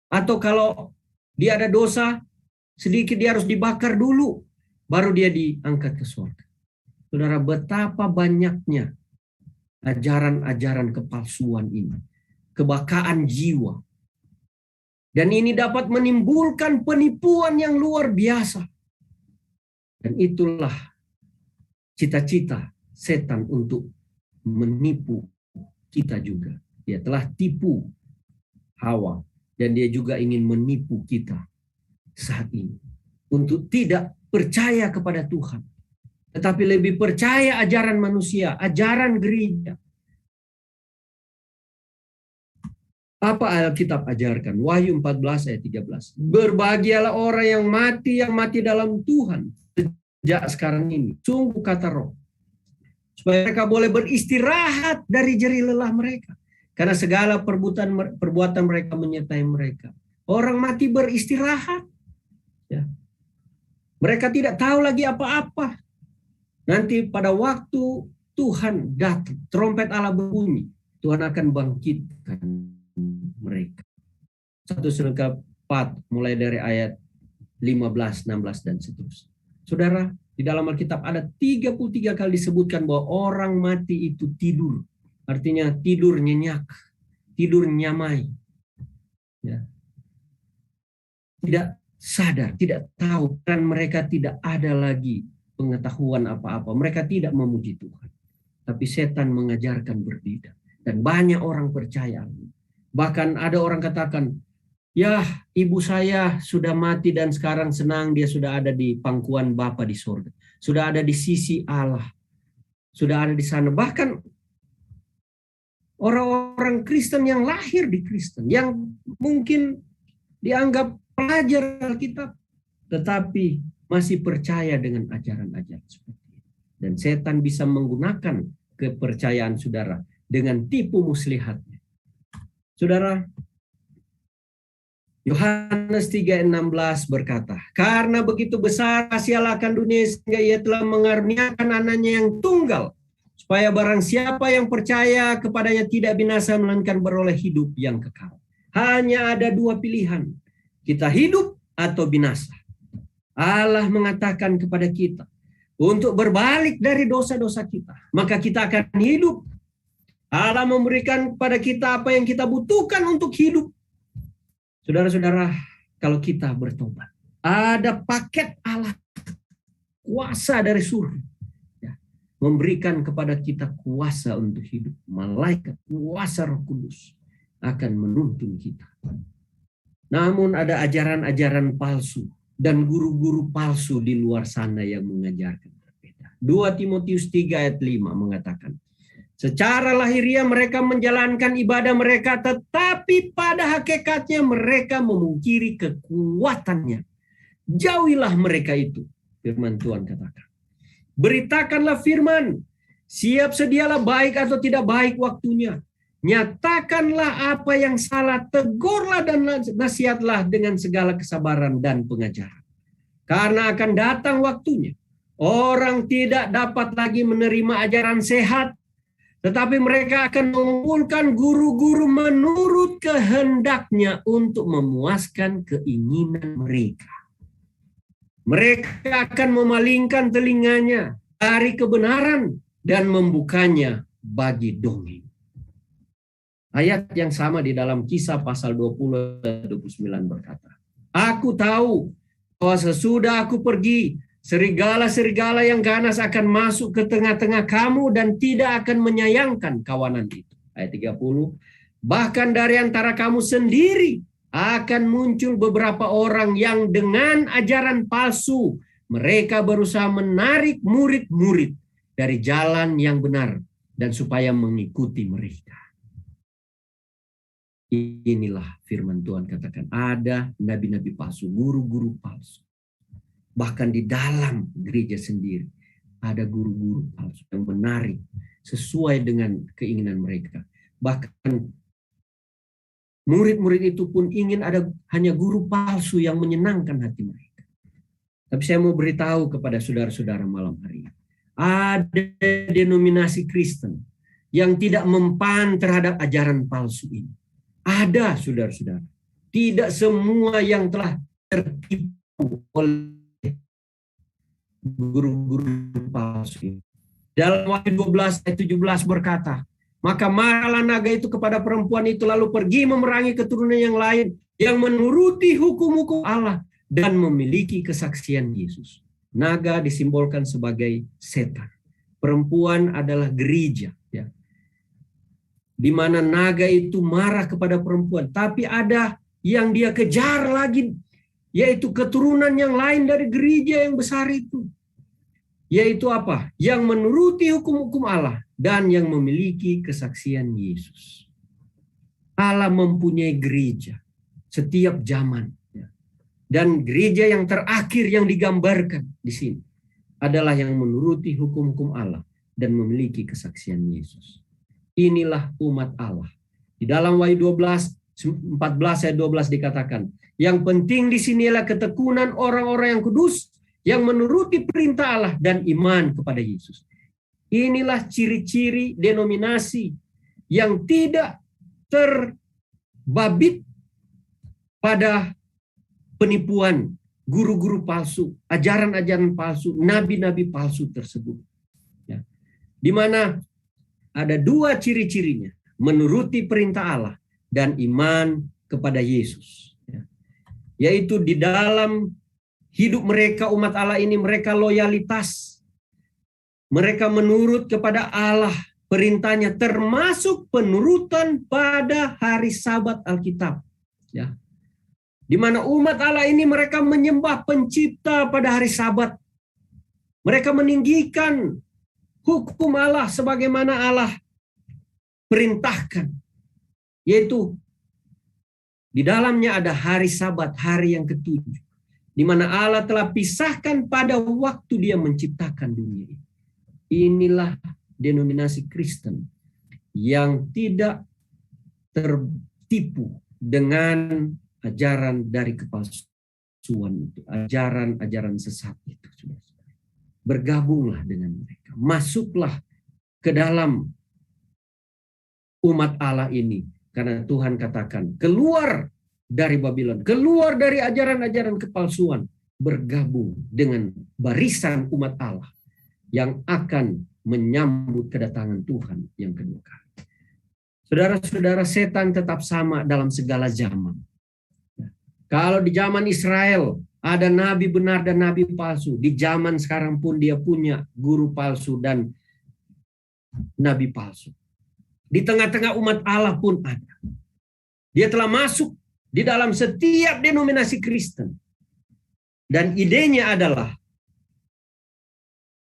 Atau kalau dia ada dosa, sedikit dia harus dibakar dulu, baru dia diangkat ke surga. Saudara, betapa banyaknya ajaran-ajaran kepalsuan ini. Kebakaan jiwa. Dan ini dapat menimbulkan penipuan yang luar biasa. Dan itulah cita-cita setan untuk menipu kita juga. Dia telah tipu Hawa dan dia juga ingin menipu kita saat ini untuk tidak percaya kepada Tuhan, tetapi lebih percaya ajaran manusia, ajaran gereja. Apa Alkitab ajarkan? Wahyu 14 ayat 13. Berbahagialah orang yang mati dalam Tuhan sejak sekarang ini. Sungguh kata Roh, supaya mereka boleh beristirahat dari jerih lelah mereka. Karena segala perbuatan mereka menyertai mereka. Orang mati beristirahat. Ya. Mereka tidak tahu lagi apa-apa. Nanti pada waktu Tuhan datang, trompet Allah berbunyi, Tuhan akan bangkitkan mereka. 1 Tesalonika 4 mulai dari ayat 15, 16 dan seterusnya. Saudara, di dalam Alkitab ada 33 kali disebutkan bahwa orang mati itu tidur. Artinya tidur nyenyak, tidur nyamai. Ya. Tidak sadar, tidak tahu, dan mereka tidak ada lagi pengetahuan apa-apa. Mereka tidak memuji Tuhan. Tapi setan mengajarkan berbeda. Dan banyak orang percaya. Bahkan ada orang katakan, ya, ibu saya sudah mati dan sekarang senang dia sudah ada di pangkuan Bapa di surga. Sudah ada di sisi Allah. Sudah ada di sana. Bahkan orang-orang Kristen yang lahir di Kristen, yang mungkin dianggap pelajar Alkitab, tetapi masih percaya dengan ajaran-ajaran seperti itu. Dan setan bisa menggunakan kepercayaan saudara dengan tipu muslihatnya. Saudara, Yohanes 3:16 berkata, karena begitu besar kasih Allah akan dunia sehingga ia telah mengaruniakan anaknya yang tunggal, supaya barang siapa yang percaya kepadanya tidak binasa melainkan beroleh hidup yang kekal. Hanya ada dua pilihan, kita hidup atau binasa. Allah mengatakan kepada kita untuk berbalik dari dosa-dosa kita, maka kita akan hidup. Allah memberikan kepada kita apa yang kita butuhkan untuk hidup. Saudara-saudara, kalau kita bertobat, ada paket Allah, kuasa dari surga, ya, memberikan kepada kita kuasa untuk hidup. Malaikat, kuasa Roh Kudus akan menuntun kita. Namun ada ajaran-ajaran palsu dan guru-guru palsu di luar sana yang mengajarkan berbeda. 2 Timotius 3 ayat 5 mengatakan, secara lahiriah mereka menjalankan ibadah mereka, tetapi pada hakikatnya mereka memungkiri kekuatannya. Jauhilah mereka itu, firman Tuhan katakan. Beritakanlah firman, siap sedialah baik atau tidak baik waktunya. Nyatakanlah apa yang salah, tegurlah dan nasihatlah dengan segala kesabaran dan pengajaran. Karena akan datang waktunya, orang tidak dapat lagi menerima ajaran sehat, tetapi mereka akan mengumpulkan guru-guru menurut kehendaknya untuk memuaskan keinginan mereka. Mereka akan memalingkan telinganya dari kebenaran dan membukanya bagi dongeng. Ayat yang sama di dalam Kisah pasal 20 dan 29 berkata, Aku tahu bahwa sesudah aku pergi, serigala-serigala yang ganas akan masuk ke tengah-tengah kamu dan tidak akan menyayangkan kawanan itu. Ayat 30, bahkan dari antara kamu sendiri akan muncul beberapa orang yang dengan ajaran palsu mereka berusaha menarik murid-murid dari jalan yang benar dan supaya mengikuti mereka. Inilah firman Tuhan katakan, ada nabi-nabi palsu, guru-guru palsu. Bahkan di dalam gereja sendiri ada guru-guru palsu yang menarik sesuai dengan keinginan mereka. Bahkan murid-murid itu pun ingin ada hanya guru palsu yang menyenangkan hati mereka. Tapi saya mau beritahu kepada saudara-saudara malam hari ini, ada denominasi Kristen yang tidak mempan terhadap ajaran palsu ini. Ada, saudara-saudara. Tidak semua yang telah tertipu oleh guru-guru palsu ini. Dalam Wahyu 12 ayat 17 berkata, maka marahlah naga itu kepada perempuan itu, lalu pergi memerangi keturunan yang lain yang menuruti hukum-hukum Allah dan memiliki kesaksian Yesus. Naga disimbolkan sebagai setan. Perempuan adalah gereja, ya. Di mana naga itu marah kepada perempuan, tapi ada yang dia kejar lagi, yaitu keturunan yang lain dari gereja yang besar itu. Yaitu apa? Yang menuruti hukum-hukum Allah dan yang memiliki kesaksian Yesus. Allah mempunyai gereja setiap zaman. Dan gereja yang terakhir yang digambarkan di sini adalah yang menuruti hukum-hukum Allah dan memiliki kesaksian Yesus. Inilah umat Allah. Di dalam Wahyu 14 ayat 12 dikatakan, yang penting di sinilah ketekunan orang-orang yang kudus, yang menuruti perintah Allah dan iman kepada Yesus. Inilah ciri-ciri denominasi yang tidak terbabit pada penipuan guru-guru palsu, ajaran-ajaran palsu, nabi-nabi palsu tersebut. Ya. Di mana ada dua ciri-cirinya, menuruti perintah Allah dan iman kepada Yesus. Ya. Yaitu di dalam hidup mereka, umat Allah ini, mereka loyalitas. Mereka menurut kepada Allah, perintahnya, termasuk penurutan pada hari Sabat Alkitab. Ya. Di mana umat Allah ini mereka menyembah pencipta pada hari Sabat. Mereka meninggikan hukum Allah sebagaimana Allah perintahkan. Yaitu di dalamnya ada hari Sabat, hari yang ketujuh. Di mana Allah telah pisahkan pada waktu dia menciptakan dunia ini. Inilah denominasi Kristen yang tidak tertipu dengan ajaran dari kepalsuan itu, ajaran-ajaran sesat itu. Bergabunglah dengan mereka, masuklah ke dalam umat Allah ini, karena Tuhan katakan keluar dari Babylon, keluar dari ajaran-ajaran kepalsuan, bergabung dengan barisan umat Allah yang akan menyambut kedatangan Tuhan yang kedua kali. Saudara-saudara, setan tetap sama dalam segala zaman. Kalau di zaman Israel ada nabi benar dan nabi palsu, di zaman sekarang pun dia punya guru palsu dan nabi palsu. Di tengah-tengah umat Allah pun ada. Dia telah masuk di dalam setiap denominasi Kristen. Dan idenya adalah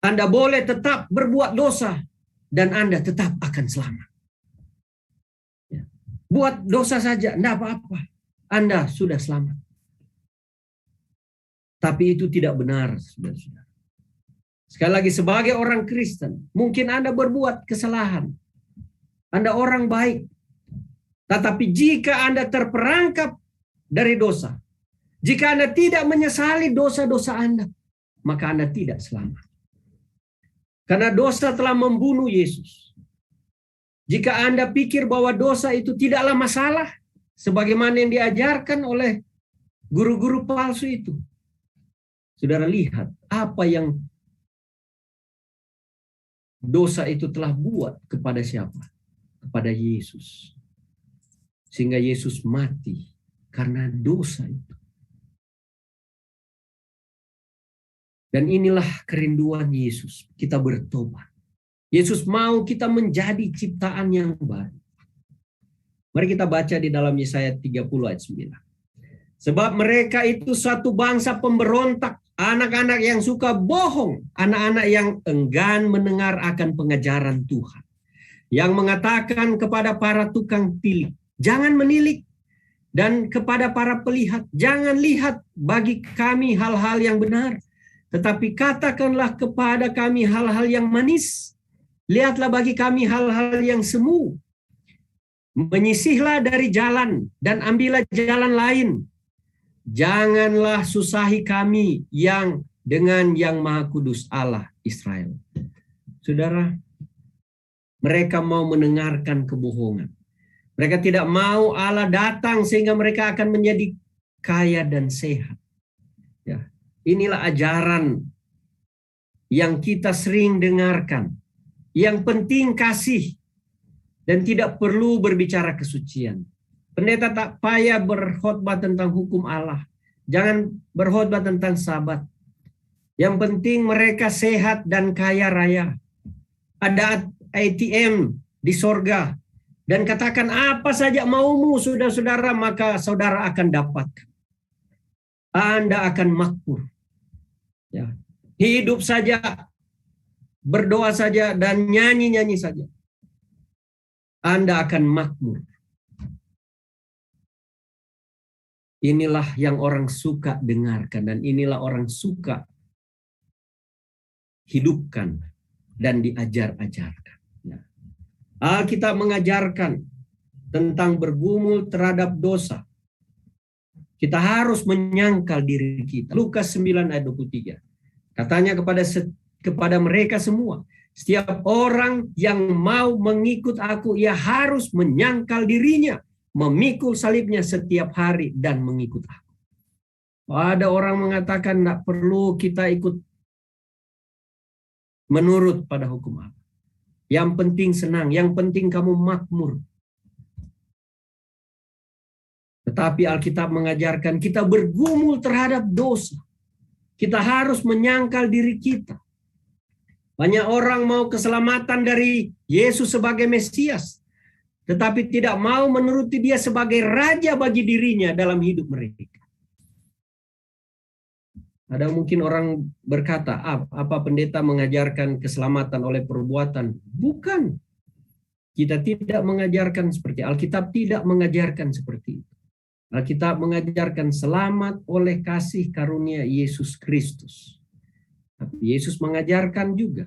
Anda boleh tetap berbuat dosa dan Anda tetap akan selamat. Buat dosa saja, tidak apa-apa. Anda sudah selamat. Tapi itu tidak benar, saudara-saudara. Sekali lagi, sebagai orang Kristen, mungkin Anda berbuat kesalahan. Anda orang baik. Tetapi jika Anda terperangkap dari dosa, jika Anda tidak menyesali dosa-dosa Anda, maka Anda tidak selamat. Karena dosa telah membunuh Yesus. Jika Anda pikir bahwa dosa itu tidaklah masalah, sebagaimana yang diajarkan oleh guru-guru palsu itu, saudara lihat apa yang dosa itu telah buat kepada siapa? Kepada Yesus. Sehingga Yesus mati karena dosa itu. Dan inilah kerinduan Yesus, kita bertobat. Yesus mau kita menjadi ciptaan yang baru. Mari kita baca di dalam Yesaya 30 ayat 9. Sebab mereka itu satu bangsa pemberontak, anak-anak yang suka bohong, anak-anak yang enggan mendengar akan pengajaran Tuhan. Yang mengatakan kepada para tukang tilik, jangan menilik, dan kepada para pelihat, jangan lihat bagi kami hal-hal yang benar, tetapi katakanlah kepada kami hal-hal yang manis. Lihatlah bagi kami hal-hal yang semu. Menyisihlah dari jalan dan ambillah jalan lain. Janganlah susahi kami yang dengan yang Maha Kudus Allah Israel. Saudara, mereka mau mendengarkan kebohongan. Mereka tidak mau Allah datang sehingga mereka akan menjadi kaya dan sehat. Ya, inilah ajaran yang kita sering dengarkan. Yang penting kasih dan tidak perlu berbicara kesucian. Pendeta tak payah berkhotbah tentang hukum Allah. Jangan berkhotbah tentang Sabat. Yang penting mereka sehat dan kaya raya. Ada ATM di sorga. Dan katakan apa saja maumu saudara-saudara, maka saudara akan dapat. Anda akan makmur. Ya. Hidup saja, berdoa saja, dan nyanyi-nyanyi saja. Anda akan makmur. Inilah yang orang suka dengarkan, dan inilah orang suka hidupkan dan diajar-ajarkan. Ya. Alkitab mengajarkan tentang bergumul terhadap dosa. Kita harus menyangkal diri kita. Lukas 9 ayat 23. Katanya kepada mereka semua, setiap orang yang mau mengikut aku, ia harus menyangkal dirinya, memikul salibnya setiap hari dan mengikut aku. Ada orang mengatakan tidak perlu kita ikut menurut pada hukum Allah. Yang penting senang, yang penting kamu makmur. Tetapi Alkitab mengajarkan kita bergumul terhadap dosa. Kita harus menyangkal diri kita. Banyak orang mau keselamatan dari Yesus sebagai Mesias, tetapi tidak mau menuruti dia sebagai raja bagi dirinya dalam hidup mereka. Ada mungkin orang berkata, apa pendeta mengajarkan keselamatan oleh perbuatan? Bukan. Kita tidak mengajarkan seperti itu. Alkitab tidak mengajarkan seperti itu. Alkitab mengajarkan selamat oleh kasih karunia Yesus Kristus. Tapi Yesus mengajarkan juga,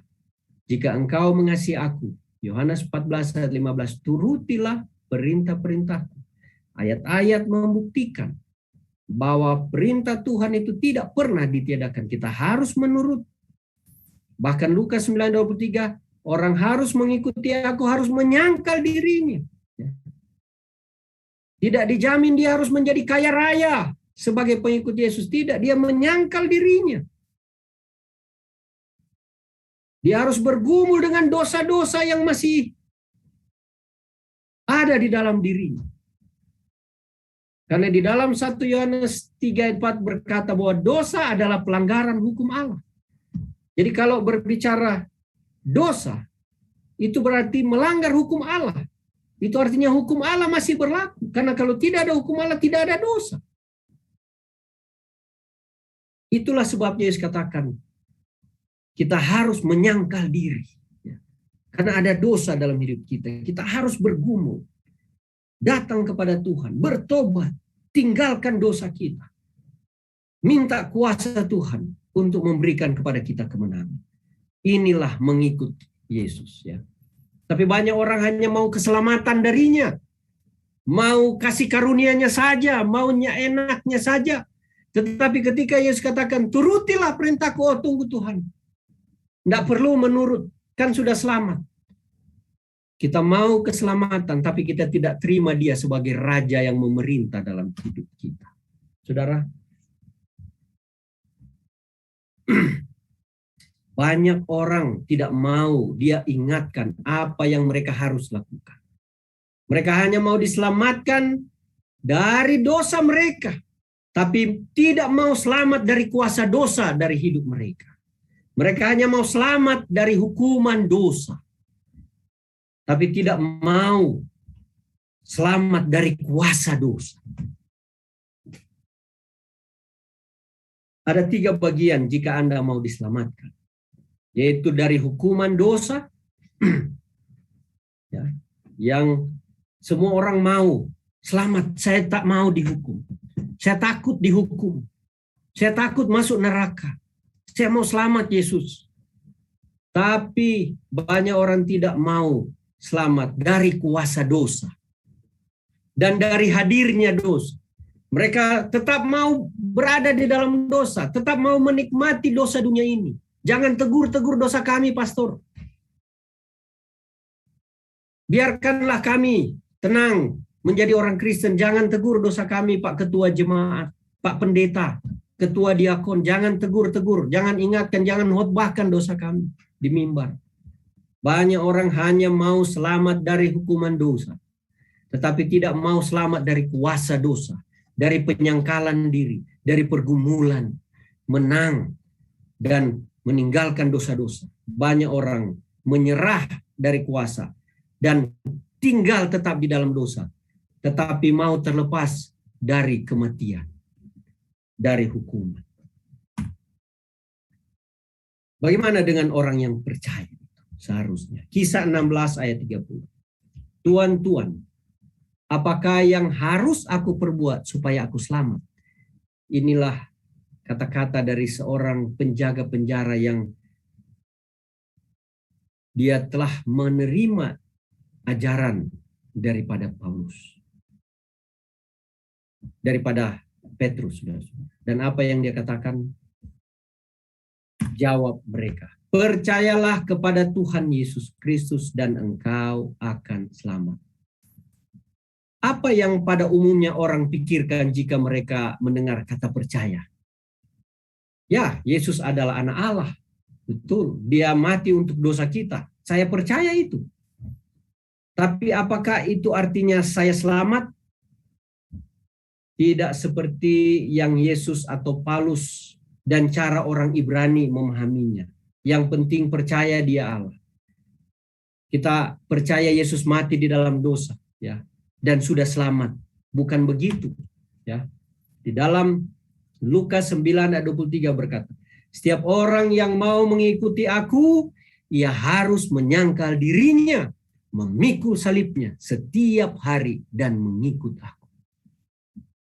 jika engkau mengasihi aku, Yohanes 14 ayat 15, turutilah perintah-perintahku. Ayat-ayat membuktikan bahwa perintah Tuhan itu tidak pernah ditiadakan. Kita harus menurut. Bahkan Lukas 9:23, orang harus mengikuti aku, harus menyangkal dirinya. Tidak dijamin dia harus menjadi kaya raya sebagai pengikut Yesus. Tidak, dia menyangkal dirinya. Dia harus bergumul dengan dosa-dosa yang masih ada di dalam dirinya. Karena di dalam 1 Yohanes 3 ayat 4 berkata bahwa dosa adalah pelanggaran hukum Allah. Jadi kalau berbicara dosa, itu berarti melanggar hukum Allah. Itu artinya hukum Allah masih berlaku. Karena kalau tidak ada hukum Allah, tidak ada dosa. Itulah sebabnya Yesus katakan, kita harus menyangkal diri. Karena ada dosa dalam hidup kita. Kita harus bergumul. Datang kepada Tuhan. Bertobat. Tinggalkan dosa kita. Minta kuasa Tuhan untuk memberikan kepada kita kemenangan. Inilah mengikut Yesus. Ya. Tapi banyak orang hanya mau keselamatan darinya. Mau kasih karunia-Nya saja. Maunya enaknya saja. Tetapi ketika Yesus katakan, turutilah perintahku, oh tunggu Tuhan. Tidak perlu menurut, kan sudah selamat. Kita mau keselamatan, tapi kita tidak terima dia sebagai raja yang memerintah dalam hidup kita. Saudara, Banyak orang tidak mau dia ingatkan apa yang mereka harus lakukan. Mereka hanya mau diselamatkan dari dosa mereka, tapi tidak mau selamat dari kuasa dosa dari hidup mereka. Mereka hanya mau selamat dari hukuman dosa, tapi tidak mau selamat dari kuasa dosa. Ada 3 bagian jika Anda mau diselamatkan, yaitu dari hukuman dosa, ya, yang semua orang mau selamat. Saya tak mau dihukum. Saya takut dihukum. Saya takut masuk neraka. Saya mau selamat, Yesus. Tapi banyak orang tidak mau selamat dari kuasa dosa dan dari hadirnya dosa. Mereka tetap mau berada di dalam dosa, tetap mau menikmati dosa dunia ini. Jangan tegur-tegur dosa kami, pastor. Biarkanlah kami tenang menjadi orang Kristen. Jangan tegur dosa kami, Pak Ketua Jemaat, Pak Pendeta, Ketua Diakon. Jangan tegur-tegur, jangan ingatkan, jangan khotbahkan dosa kami di mimbar. Banyak orang hanya mau selamat dari hukuman dosa, tetapi tidak mau selamat dari kuasa dosa, dari penyangkalan diri, dari pergumulan, menang, dan meninggalkan dosa-dosa. Banyak orang menyerah dari kuasa dan tinggal tetap di dalam dosa, tetapi mau terlepas dari kematian, dari hukuman. Bagaimana dengan orang yang percaya? Seharusnya. Kisah 16 ayat 30. Tuan-tuan, apakah yang harus aku perbuat supaya aku selamat? Inilah kata-kata dari seorang penjaga penjara yang dia telah menerima ajaran daripada Paulus, daripada Petrus. Dan apa yang dia katakan? Jawab mereka, percayalah kepada Tuhan Yesus Kristus dan engkau akan selamat. Apa yang pada umumnya orang pikirkan jika mereka mendengar kata percaya? Ya, Yesus adalah anak Allah. Betul, dia mati untuk dosa kita. Saya percaya itu. Tapi apakah itu artinya saya selamat? Tidak seperti yang Yesus atau Paulus dan cara orang Ibrani memahaminya. Yang penting percaya dia Allah. Kita percaya Yesus mati di dalam dosa, ya, dan sudah selamat. Bukan begitu, ya. Di dalam Lukas 9 ayat 23 berkata, setiap orang yang mau mengikuti aku, ia harus menyangkal dirinya, memikul salibnya setiap hari dan mengikut aku.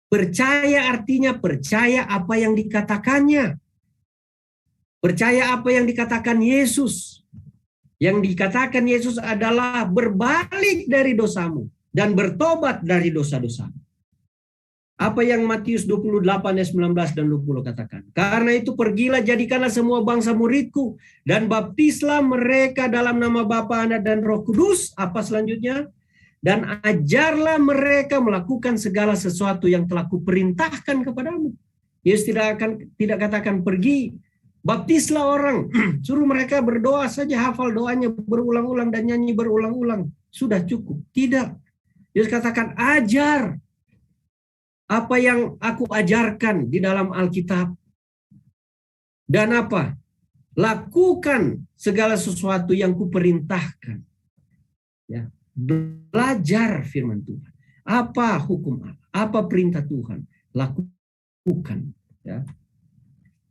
Percaya artinya percaya apa yang dikatakannya. Percaya apa yang dikatakan Yesus. Yang dikatakan Yesus adalah berbalik dari dosamu dan bertobat dari dosa-dosamu. Apa yang Matius 28 ayat 19 dan 20 katakan? Karena itu pergilah, jadikanlah semua bangsa muridku dan baptislah mereka dalam nama Bapa, Anak dan Roh Kudus. Apa selanjutnya? Dan ajarlah mereka melakukan segala sesuatu yang telah kuperintahkan kepadamu. Yesus tidak katakan pergi, baptislah orang, suruh mereka berdoa saja, hafal doanya berulang-ulang dan nyanyi berulang-ulang. Sudah cukup. Tidak. Yesus katakan ajar apa yang aku ajarkan di dalam Alkitab. Dan apa? Lakukan segala sesuatu yang kuperintahkan. Ya. Belajar firman Tuhan. Apa hukum Allah? Apa perintah Tuhan? Lakukan. Ya.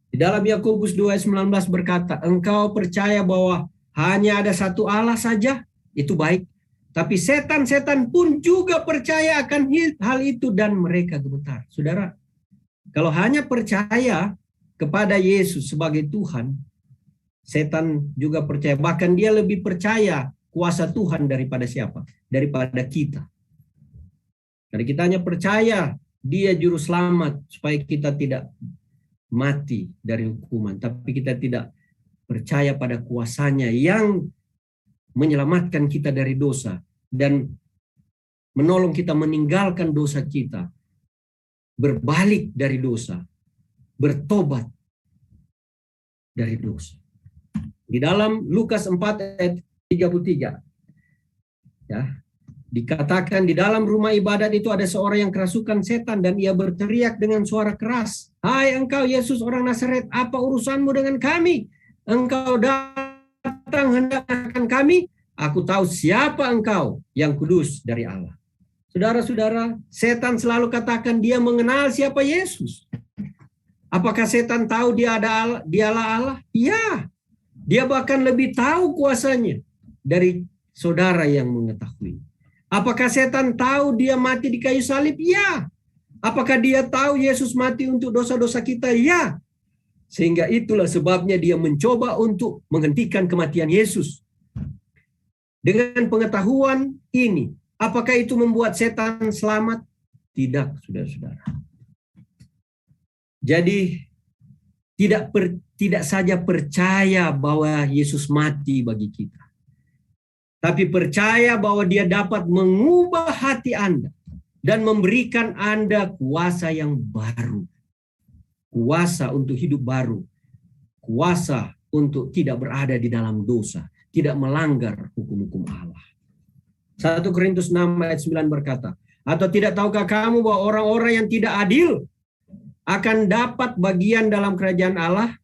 Di dalam Yakobus 2:19 berkata, engkau percaya bahwa hanya ada satu Allah saja, itu baik. Tapi setan-setan pun juga percaya akan hal itu dan mereka gemetar. Saudara, kalau hanya percaya kepada Yesus sebagai Tuhan, setan juga percaya. Bahkan dia lebih percaya kuasa Tuhan daripada siapa? Daripada kita. Karena kita hanya percaya dia juru selamat supaya kita tidak mati dari hukuman. Tapi kita tidak percaya pada kuasanya yang menyelamatkan kita dari dosa dan menolong kita meninggalkan dosa kita, berbalik dari dosa, bertobat dari dosa. Di dalam Lukas 4 ayat 33. Ya, dikatakan di dalam rumah ibadat itu ada seorang yang kerasukan setan dan ia berteriak dengan suara keras, "Hai engkau Yesus orang Nazaret, apa urusanmu dengan kami? Engkau datang hendak akan kami? Aku tahu siapa engkau, yang kudus dari Allah." Saudara-saudara, setan selalu katakan dia mengenal siapa Yesus. Apakah setan tahu dialah Allah? Ya. Dia bahkan lebih tahu kuasanya dari saudara yang mengetahui. Apakah setan tahu dia mati di kayu salib? Ya. Apakah dia tahu Yesus mati untuk dosa-dosa kita? Ya. Sehingga itulah sebabnya dia mencoba untuk menghentikan kematian Yesus. Dengan pengetahuan ini, apakah itu membuat setan selamat? Tidak, saudara-saudara. Jadi tidak saja percaya bahwa Yesus mati bagi kita, tapi percaya bahwa dia dapat mengubah hati Anda dan memberikan Anda kuasa yang baru. Kuasa untuk hidup baru. Kuasa untuk tidak berada di dalam dosa, tidak melanggar hukum-hukum Allah. 1 Korintus 6 ayat 9 berkata, "Atau tidak tahukah kamu bahwa orang-orang yang tidak adil akan dapat bagian dalam kerajaan Allah?"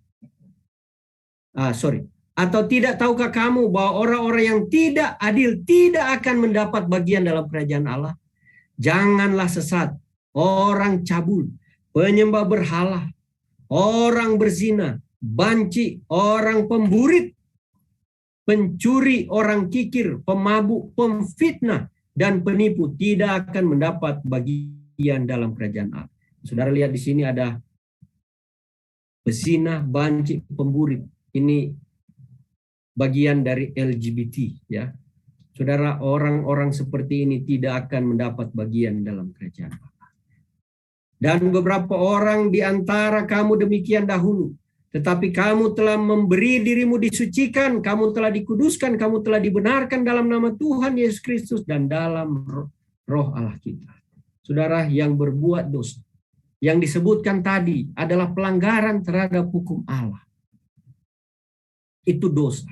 Atau tidak tahukah kamu bahwa orang-orang yang tidak adil tidak akan mendapat bagian dalam kerajaan Allah? Janganlah sesat, orang cabul, penyembah berhala, orang berzina, banci, orang pemburit, pencuri, orang kikir, pemabuk, pemfitnah, dan penipu tidak akan mendapat bagian dalam kerajaan Allah. Saudara lihat di sini ada pezina, banci, pemburit. Ini bagian dari LGBT, ya. Saudara, orang-orang seperti ini tidak akan mendapat bagian dalam kerajaan Allah. Dan beberapa orang di antara kamu demikian dahulu, tetapi kamu telah memberi dirimu disucikan, kamu telah dikuduskan, kamu telah dibenarkan dalam nama Tuhan Yesus Kristus dan dalam roh Allah kita. Saudara, yang berbuat dosa yang disebutkan tadi adalah pelanggaran terhadap hukum Allah. Itu dosa.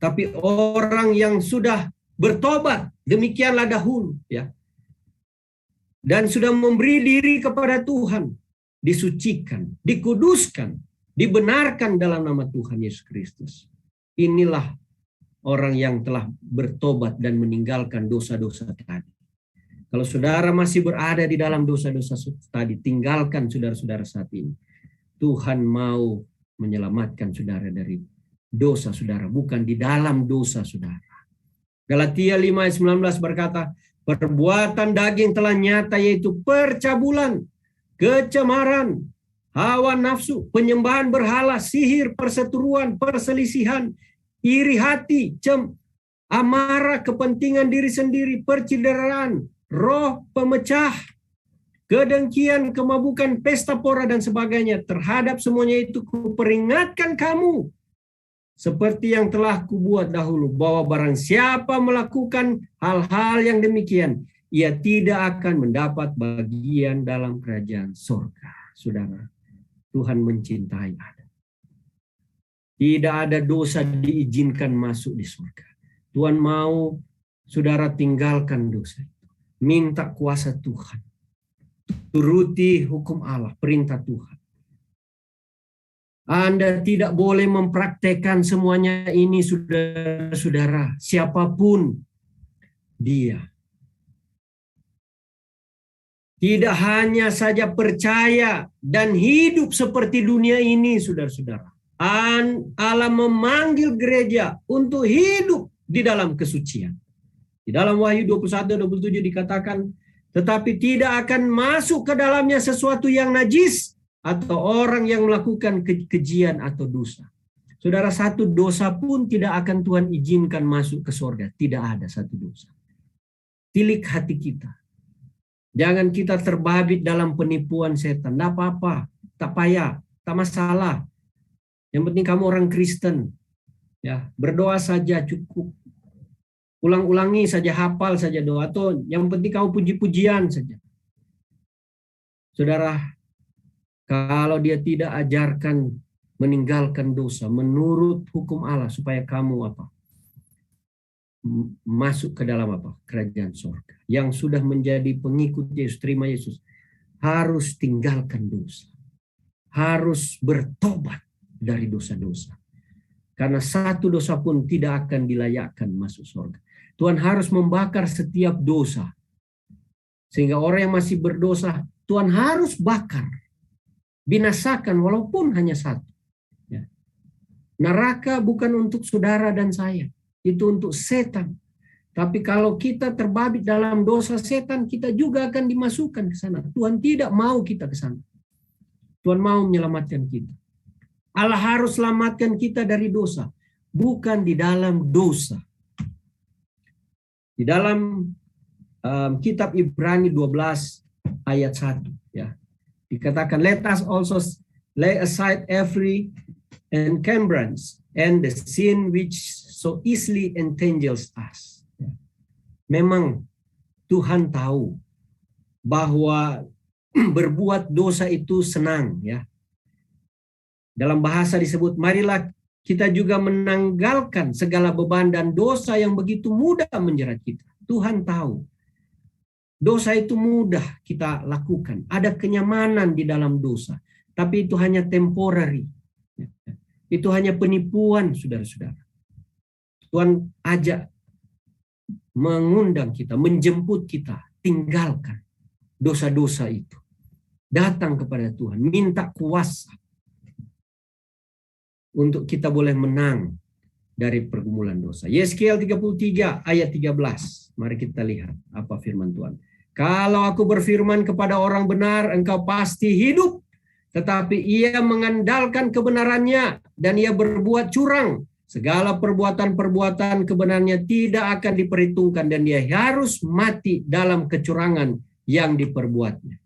Tapi orang yang sudah bertobat, demikianlah dahulu, ya, dan sudah memberi diri kepada Tuhan, disucikan, dikuduskan, dibenarkan dalam nama Tuhan Yesus Kristus. Inilah orang yang telah bertobat dan meninggalkan dosa-dosa tadi. Kalau saudara masih berada di dalam dosa-dosa tadi, tinggalkan saudara-saudara saat ini. Tuhan mau menyelamatkan saudara dari dosa saudara, bukan di dalam dosa saudara. Galatia 5 ayat 19 berkata, perbuatan daging telah nyata, yaitu percabulan, kecemaran, hawa nafsu, penyembahan berhala, sihir, perseteruan, perselisihan, iri hati, amarah, kepentingan diri sendiri, percideraan, roh pemecah, kedengkian, kemabukan, pesta pora, dan sebagainya. Terhadap semuanya itu kuperingatkan kamu, seperti yang telah kubuat dahulu, bahwa barang siapa melakukan hal-hal yang demikian, ia tidak akan mendapat bagian dalam kerajaan surga. Saudara, Tuhan mencintai Anda. Tidak ada dosa diizinkan masuk di surga. Tuhan mau saudara tinggalkan dosa. Minta kuasa Tuhan. Turuti hukum Allah, perintah Tuhan. Anda tidak boleh mempraktekkan semuanya ini, saudara-saudara, siapapun dia. Tidak hanya saja percaya dan hidup seperti dunia ini, saudara-saudara. Allah memanggil gereja untuk hidup di dalam kesucian. Di dalam Wahyu 21-27 dikatakan, tetapi tidak akan masuk ke dalamnya sesuatu yang najis atau orang yang melakukan kejian atau dosa. Saudara, satu dosa pun tidak akan Tuhan izinkan masuk ke surga. Tidak ada satu dosa. Tilik hati kita. Jangan kita terbabit dalam penipuan setan. Tidak apa-apa, tak payah, tak masalah. Yang penting kamu orang Kristen. Ya, berdoa saja cukup. Ulang-ulangi saja, hafal saja doa. Atau yang penting kamu puji-pujian saja. Saudara, kalau dia tidak ajarkan meninggalkan dosa menurut hukum Allah supaya kamu apa? Masuk ke dalam apa? Kerajaan surga. Yang sudah menjadi pengikut Yesus, terima Yesus, harus tinggalkan dosa. Harus bertobat dari dosa-dosa. Karena satu dosa pun tidak akan dilayakkan masuk surga. Tuhan harus membakar setiap dosa. Sehingga orang yang masih berdosa, Tuhan harus bakar. Binasakan walaupun hanya satu. Ya. Neraka bukan untuk saudara dan saya. Itu untuk setan. Tapi kalau kita terbabit dalam dosa setan, kita juga akan dimasukkan ke sana. Tuhan tidak mau kita ke sana. Tuhan mau menyelamatkan kita. Allah harus selamatkan kita dari dosa, bukan di dalam dosa. Di dalam kitab Ibrani 12 ayat 1 ya. Dikatakan, let us also lay aside every encumbrance and the sin which so easily entangles us. Memang Tuhan tahu bahwa berbuat dosa itu senang ya. Dalam bahasa disebut, marilah kita juga menanggalkan segala beban dan dosa yang begitu mudah menjerat kita. Tuhan tahu dosa itu mudah kita lakukan. Ada kenyamanan di dalam dosa. Tapi itu hanya temporary. Itu hanya penipuan, saudara-saudara. Tuhan ajak, mengundang kita, menjemput kita, tinggalkan dosa-dosa itu. Datang kepada Tuhan, minta kuasa untuk kita boleh menang dari pergumulan dosa. Yeskiel 33 ayat 13. Mari kita lihat apa firman Tuhan. Kalau aku berfirman kepada orang benar, engkau pasti hidup. Tetapi ia mengandalkan kebenarannya dan ia berbuat curang. Segala perbuatan-perbuatan kebenarannya tidak akan diperhitungkan dan dia harus mati dalam kecurangan yang diperbuatnya.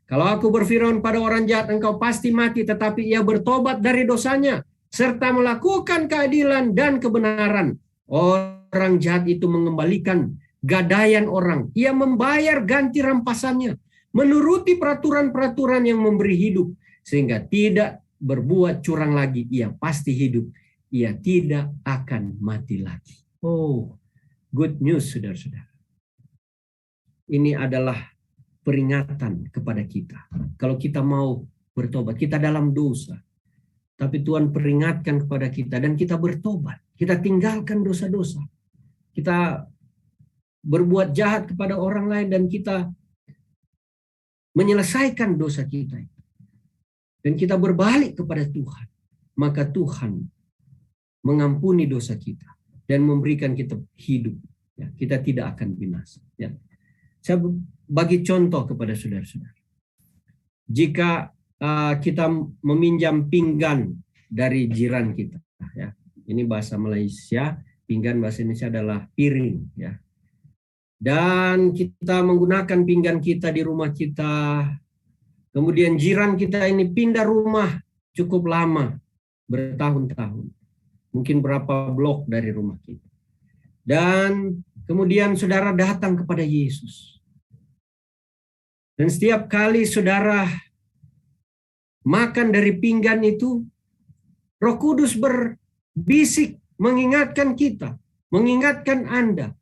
Kalau aku berfirman pada orang jahat, engkau pasti mati, tetapi ia bertobat dari dosanya serta melakukan keadilan dan kebenaran, orang jahat itu mengembalikan gadaian orang. Ia membayar ganti rampasannya, menuruti peraturan-peraturan yang memberi hidup, sehingga tidak berbuat curang lagi. Ia pasti hidup. Ia tidak akan mati lagi. Oh, good news, saudara-saudara. Ini adalah peringatan kepada kita. Kalau kita mau bertobat, kita dalam dosa. Tapi Tuhan peringatkan kepada kita dan kita bertobat. Kita tinggalkan dosa-dosa. Kita berbuat jahat kepada orang lain dan kita menyelesaikan dosa kita. Dan kita berbalik kepada Tuhan. Maka Tuhan mengampuni dosa kita dan memberikan kita hidup. Ya, kita tidak akan binasa. Ya. Saya bagi contoh kepada saudara-saudara. Jika kita meminjam pinggan dari jiran kita, ya. Ini bahasa Malaysia, pinggan bahasa Indonesia adalah piring, ya. Dan kita menggunakan pinggan kita di rumah kita. Kemudian jiran kita ini pindah rumah cukup lama, bertahun-tahun. Mungkin berapa blok dari rumah kita. Dan kemudian saudara datang kepada Yesus. Dan setiap kali saudara makan dari pinggan itu, Roh Kudus berbisik mengingatkan kita, mengingatkan Anda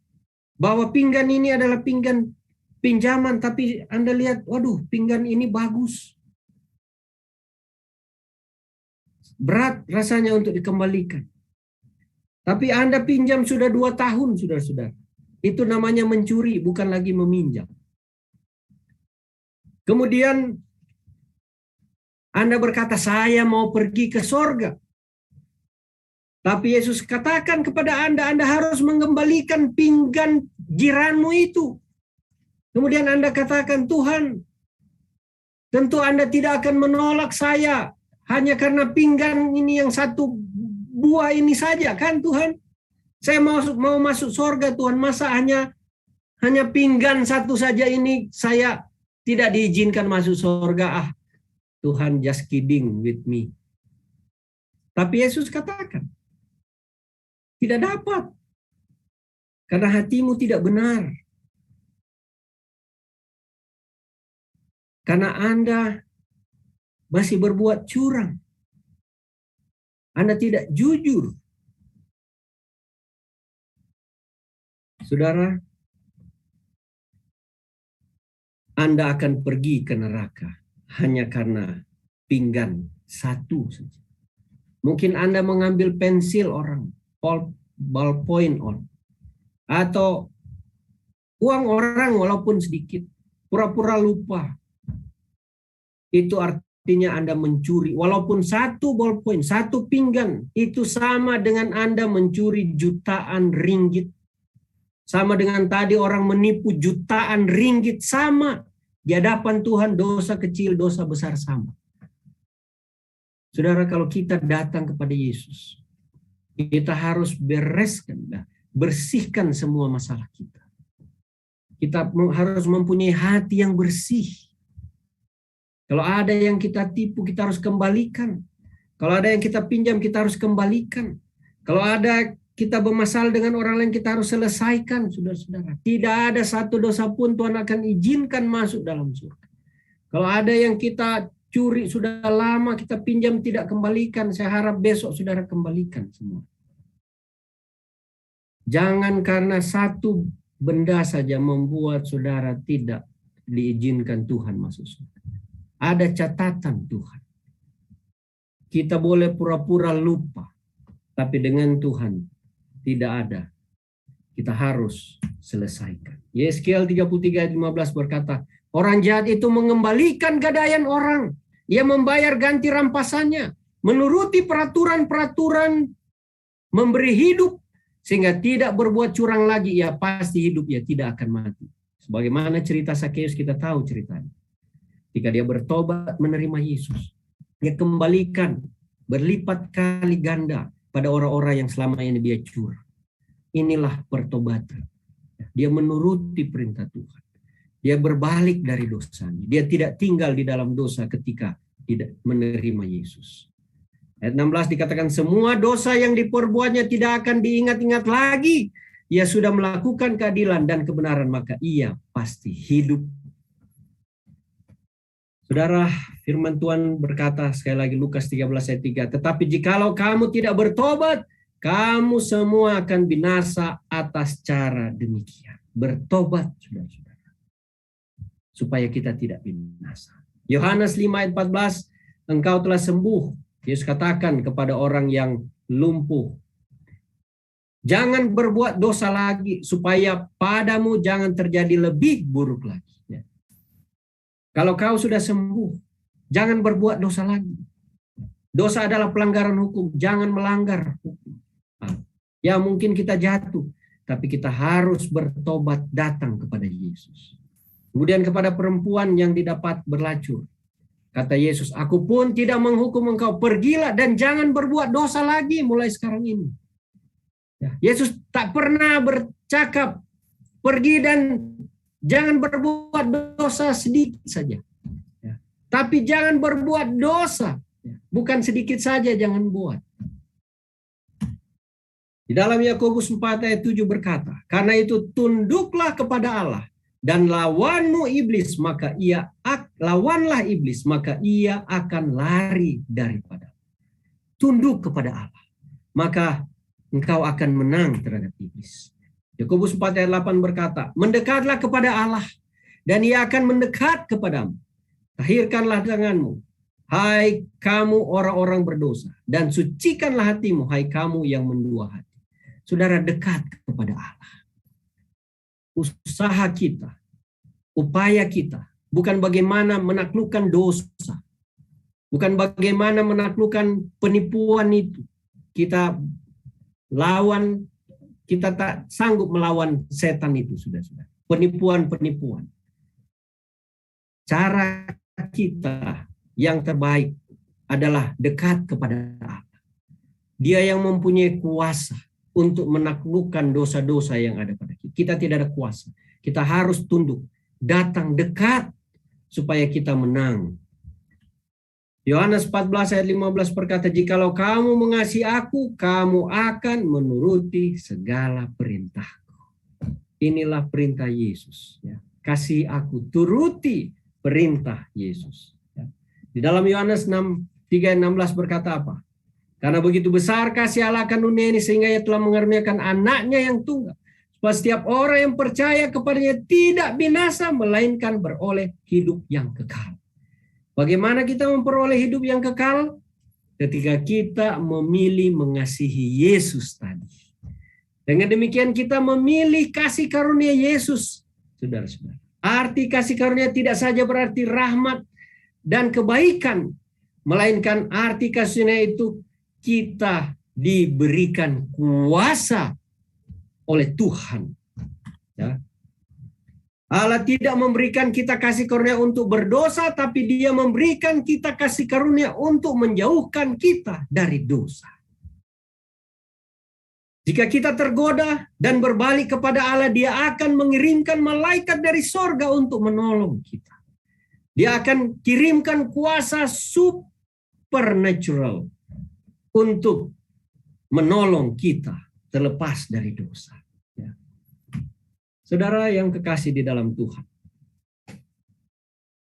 bahwa pinggan ini adalah pinggan pinjaman, tapi Anda lihat, waduh, pinggan ini bagus. Berat rasanya untuk dikembalikan. Tapi Anda pinjam sudah 2 tahun, saudara-saudara. Itu namanya mencuri, bukan lagi meminjam. Kemudian Anda berkata, saya mau pergi ke sorga. Tapi Yesus katakan kepada Anda harus mengembalikan pinggan jiranmu itu. Kemudian Anda katakan, Tuhan, tentu Anda tidak akan menolak saya hanya karena pinggan ini yang satu buah ini saja, kan Tuhan? Saya mau masuk sorga, Tuhan. Masa hanya pinggan satu saja ini saya tidak diizinkan masuk sorga? Tuhan just kidding with me. Tapi Yesus katakan, tidak dapat. Karena hatimu tidak benar. Karena Anda masih berbuat curang. Anda tidak jujur. Saudara, Anda akan pergi ke neraka hanya karena pinggan satu saja. Mungkin Anda mengambil pensil orang, ballpoint orang, atau uang orang walaupun sedikit, pura-pura lupa. Itu artinya Anda mencuri. Walaupun satu ballpoint, satu pinggan, itu sama dengan Anda mencuri jutaan ringgit. Sama dengan tadi orang menipu jutaan ringgit, sama. Di hadapan Tuhan dosa kecil, dosa besar sama. Saudara, kalau kita datang kepada Yesus, kita harus bersihkan semua masalah kita. Kita harus mempunyai hati yang bersih. Kalau ada yang kita tipu, kita harus kembalikan. Kalau ada yang kita pinjam, kita harus kembalikan. Kalau ada kita bermasalah dengan orang lain, kita harus selesaikan, saudara-saudara. Tidak ada satu dosa pun Tuhan akan izinkan masuk dalam surga. Kalau ada yang kita curi sudah lama, kita pinjam tidak kembalikan, saya harap besok saudara kembalikan semua. Jangan karena satu benda saja membuat saudara tidak diizinkan Tuhan masuk surga. Ada catatan Tuhan. Kita boleh pura-pura lupa, tapi dengan Tuhan tidak ada. Kita harus selesaikan. Yeskiel 33 ayat 15 berkata, orang jahat itu mengembalikan gadaian orang. Ia membayar ganti rampasannya. Menuruti peraturan-peraturan, memberi hidup, sehingga tidak berbuat curang lagi. Ia pasti hidup, ia tidak akan mati. Sebagaimana cerita Sakeus, kita tahu ceritanya. Jika dia bertobat menerima Yesus, dia kembalikan berlipat kali ganda pada orang-orang yang selama ini dia curang. Inilah pertobatan. Dia menuruti perintah Tuhan. Dia berbalik dari dosanya. Dia tidak tinggal di dalam dosa ketika tidak menerima Yesus. Ayat 16 dikatakan semua dosa yang diperbuatnya tidak akan diingat-ingat lagi. Ia sudah melakukan keadilan dan kebenaran, maka ia pasti hidup. Saudara, firman Tuhan berkata sekali lagi Lukas 13 ayat 3. Tetapi jikalau kamu tidak bertobat, kamu semua akan binasa atas cara demikian. Bertobat, saudara-saudara, supaya kita tidak binasa. Yohanes 5 ayat 14, engkau telah sembuh. Yesus katakan kepada orang yang lumpuh, jangan berbuat dosa lagi, supaya padamu jangan terjadi lebih buruk lagi. Kalau kau sudah sembuh, jangan berbuat dosa lagi. Dosa adalah pelanggaran hukum, jangan melanggar hukum. Ya mungkin kita jatuh, tapi kita harus bertobat datang kepada Yesus. Kemudian kepada perempuan yang didapat berlacur, kata Yesus, aku pun tidak menghukum engkau, pergilah dan jangan berbuat dosa lagi mulai sekarang ini. Yesus tak pernah bercakap, pergi dan jangan berbuat dosa sedikit saja. Tapi jangan berbuat dosa. Bukan sedikit saja jangan buat. Di dalam Yakobus 4 ayat 7 berkata, karena itu tunduklah kepada Allah dan lawanlah iblis maka ia akan lari daripada. Tunduk kepada Allah, maka engkau akan menang terhadap iblis. Yakobus 4 ayat 8 berkata, mendekatlah kepada Allah dan ia akan mendekat kepadamu. Tahirkanlah tanganmu, hai kamu orang-orang berdosa, dan sucikanlah hatimu, hai kamu yang mendua hati. Saudara, dekat kepada Allah. Usaha kita, upaya kita, bukan bagaimana menaklukkan dosa, bukan bagaimana menaklukkan penipuan itu. Kita lawan. Kita tak sanggup melawan setan itu, sudah. Penipuan-penipuan. Cara kita yang terbaik adalah dekat kepada Allah. Dia yang mempunyai kuasa untuk menaklukkan dosa-dosa yang ada pada kita. Kita tidak ada kuasa. Kita harus tunduk, datang dekat supaya kita menang. Yohanes 14 ayat 15 berkata, jikalau kamu mengasihi aku, kamu akan menuruti segala perintahku. Inilah perintah Yesus. Ya. Kasih aku, turuti perintah Yesus. Ya. Di dalam Yohanes 3:16 berkata apa? Karena begitu besar kasih Allah akan dunia ini sehingga Ia telah mengaruniakan anaknya yang tunggal. Supaya setiap orang yang percaya kepadanya tidak binasa, melainkan beroleh hidup yang kekal. Bagaimana kita memperoleh hidup yang kekal? Ketika kita memilih mengasihi Yesus tadi. Dengan demikian kita memilih kasih karunia Yesus, saudara-saudara. Arti kasih karunia tidak saja berarti rahmat dan kebaikan, melainkan arti kasihnya itu kita diberikan kuasa oleh Tuhan. Ya. Allah tidak memberikan kita kasih karunia untuk berdosa, tapi Dia memberikan kita kasih karunia untuk menjauhkan kita dari dosa. Jika kita tergoda dan berbalik kepada Allah, Dia akan mengirimkan malaikat dari sorga untuk menolong kita. Dia akan kirimkan kuasa supernatural untuk menolong kita terlepas dari dosa. Ya. Saudara yang kekasih di dalam Tuhan,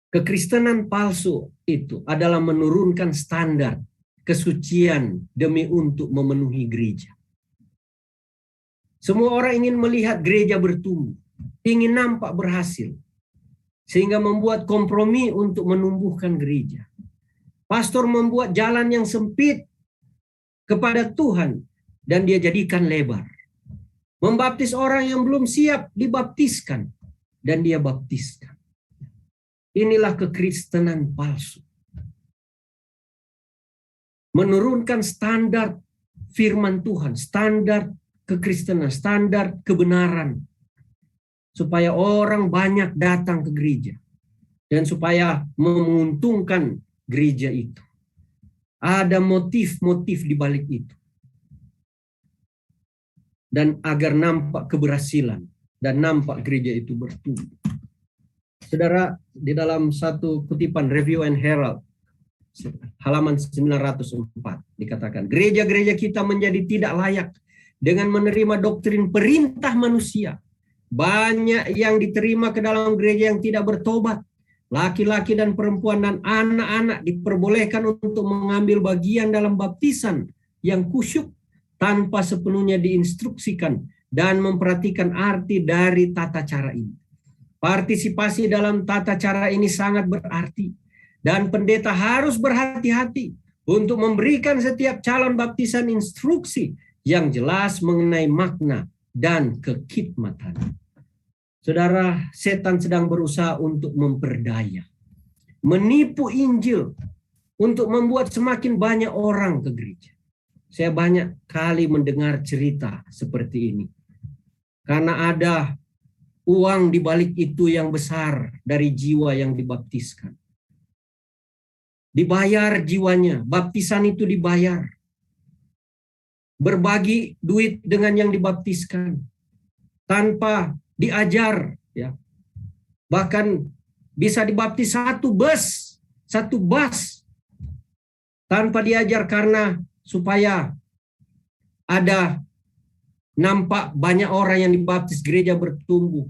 kekristenan palsu itu adalah menurunkan standar kesucian demi untuk memenuhi gereja. Semua orang ingin melihat gereja bertumbuh, ingin nampak berhasil, sehingga membuat kompromi untuk menumbuhkan gereja. Pastor membuat jalan yang sempit kepada Tuhan dan dia jadikan lebar. Membaptis orang yang belum siap dibaptiskan dan dia baptiskan. Inilah kekristenan palsu. Menurunkan standar firman Tuhan, standar kekristenan, standar kebenaran, supaya orang banyak datang ke gereja dan supaya menguntungkan gereja itu. Ada motif-motif di balik itu. Dan agar nampak keberhasilan dan nampak gereja itu bertumbuh. Saudara, di dalam satu kutipan Review and Herald halaman 904 dikatakan, gereja-gereja kita menjadi tidak layak dengan menerima doktrin perintah manusia. Banyak yang diterima ke dalam gereja yang tidak bertobat. Laki-laki dan perempuan dan anak-anak diperbolehkan untuk mengambil bagian dalam baptisan yang kusyuk tanpa sepenuhnya diinstruksikan dan memperhatikan arti dari tata cara ini. Partisipasi dalam tata cara ini sangat berarti dan pendeta harus berhati-hati untuk memberikan setiap calon baptisan instruksi yang jelas mengenai makna dan kekhidmatan. Saudara, setan sedang berusaha untuk memperdaya, menipu Injil untuk membuat semakin banyak orang ke gereja. Saya banyak kali mendengar cerita seperti ini. Karena ada uang di balik itu yang besar dari jiwa yang dibaptiskan. Dibayar jiwanya, baptisan itu dibayar. Berbagi duit dengan yang dibaptiskan tanpa diajar, ya. Bahkan bisa dibaptis satu bus tanpa diajar karena supaya ada nampak banyak orang yang dibaptis, gereja bertumbuh.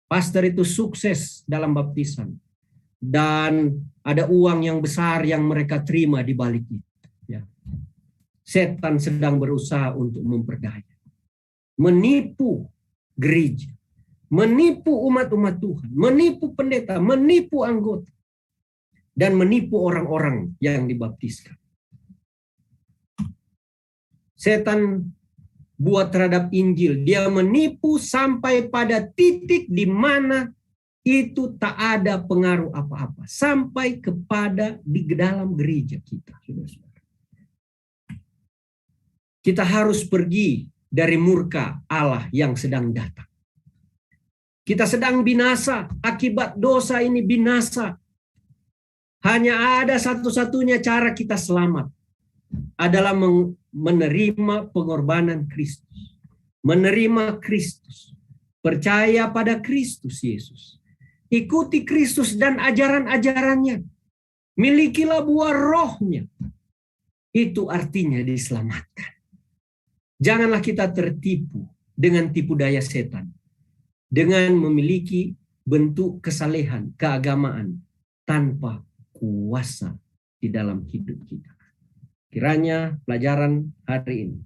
Pastor itu sukses dalam baptisan dan ada uang yang besar yang mereka terima di balik itu, ya. Setan sedang berusaha untuk memperdaya, menipu gereja, menipu umat-umat Tuhan, menipu pendeta, menipu anggota, dan menipu orang-orang yang dibaptiskan. Setan buat terhadap Injil, dia menipu sampai pada titik di mana itu tak ada pengaruh apa-apa, sampai kepada di dalam gereja kita, saudara-saudara. Kita harus pergi dari murka Allah yang sedang datang. Kita sedang binasa, akibat dosa ini binasa. Hanya ada satu-satunya cara kita selamat, adalah menerima pengorbanan Kristus. Menerima Kristus. Percaya pada Kristus Yesus. Ikuti Kristus dan ajaran-ajarannya. Milikilah buah rohnya. Itu artinya diselamatkan. Janganlah kita tertipu dengan tipu daya setan. Dengan memiliki bentuk kesalehan, keagamaan tanpa kuasa di dalam hidup kita. Kiranya pelajaran hari ini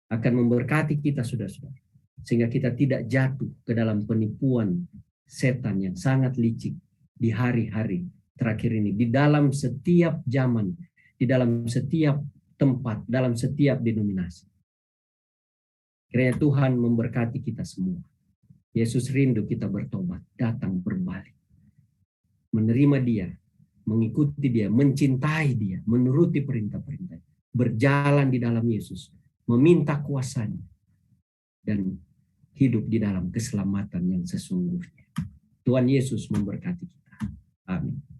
akan memberkati kita saudara-saudara, sehingga kita tidak jatuh ke dalam penipuan setan yang sangat licik di hari-hari terakhir ini, di dalam setiap zaman, di dalam setiap tempat, dalam setiap denominasi. Kiranya Tuhan memberkati kita semua. Yesus rindu kita bertobat, datang berbalik, menerima Dia, mengikuti Dia, mencintai Dia, menuruti perintah-perintah, berjalan di dalam Yesus, meminta kuasa-Nya, dan hidup di dalam keselamatan yang sesungguhnya. Tuhan Yesus memberkati kita. Amin.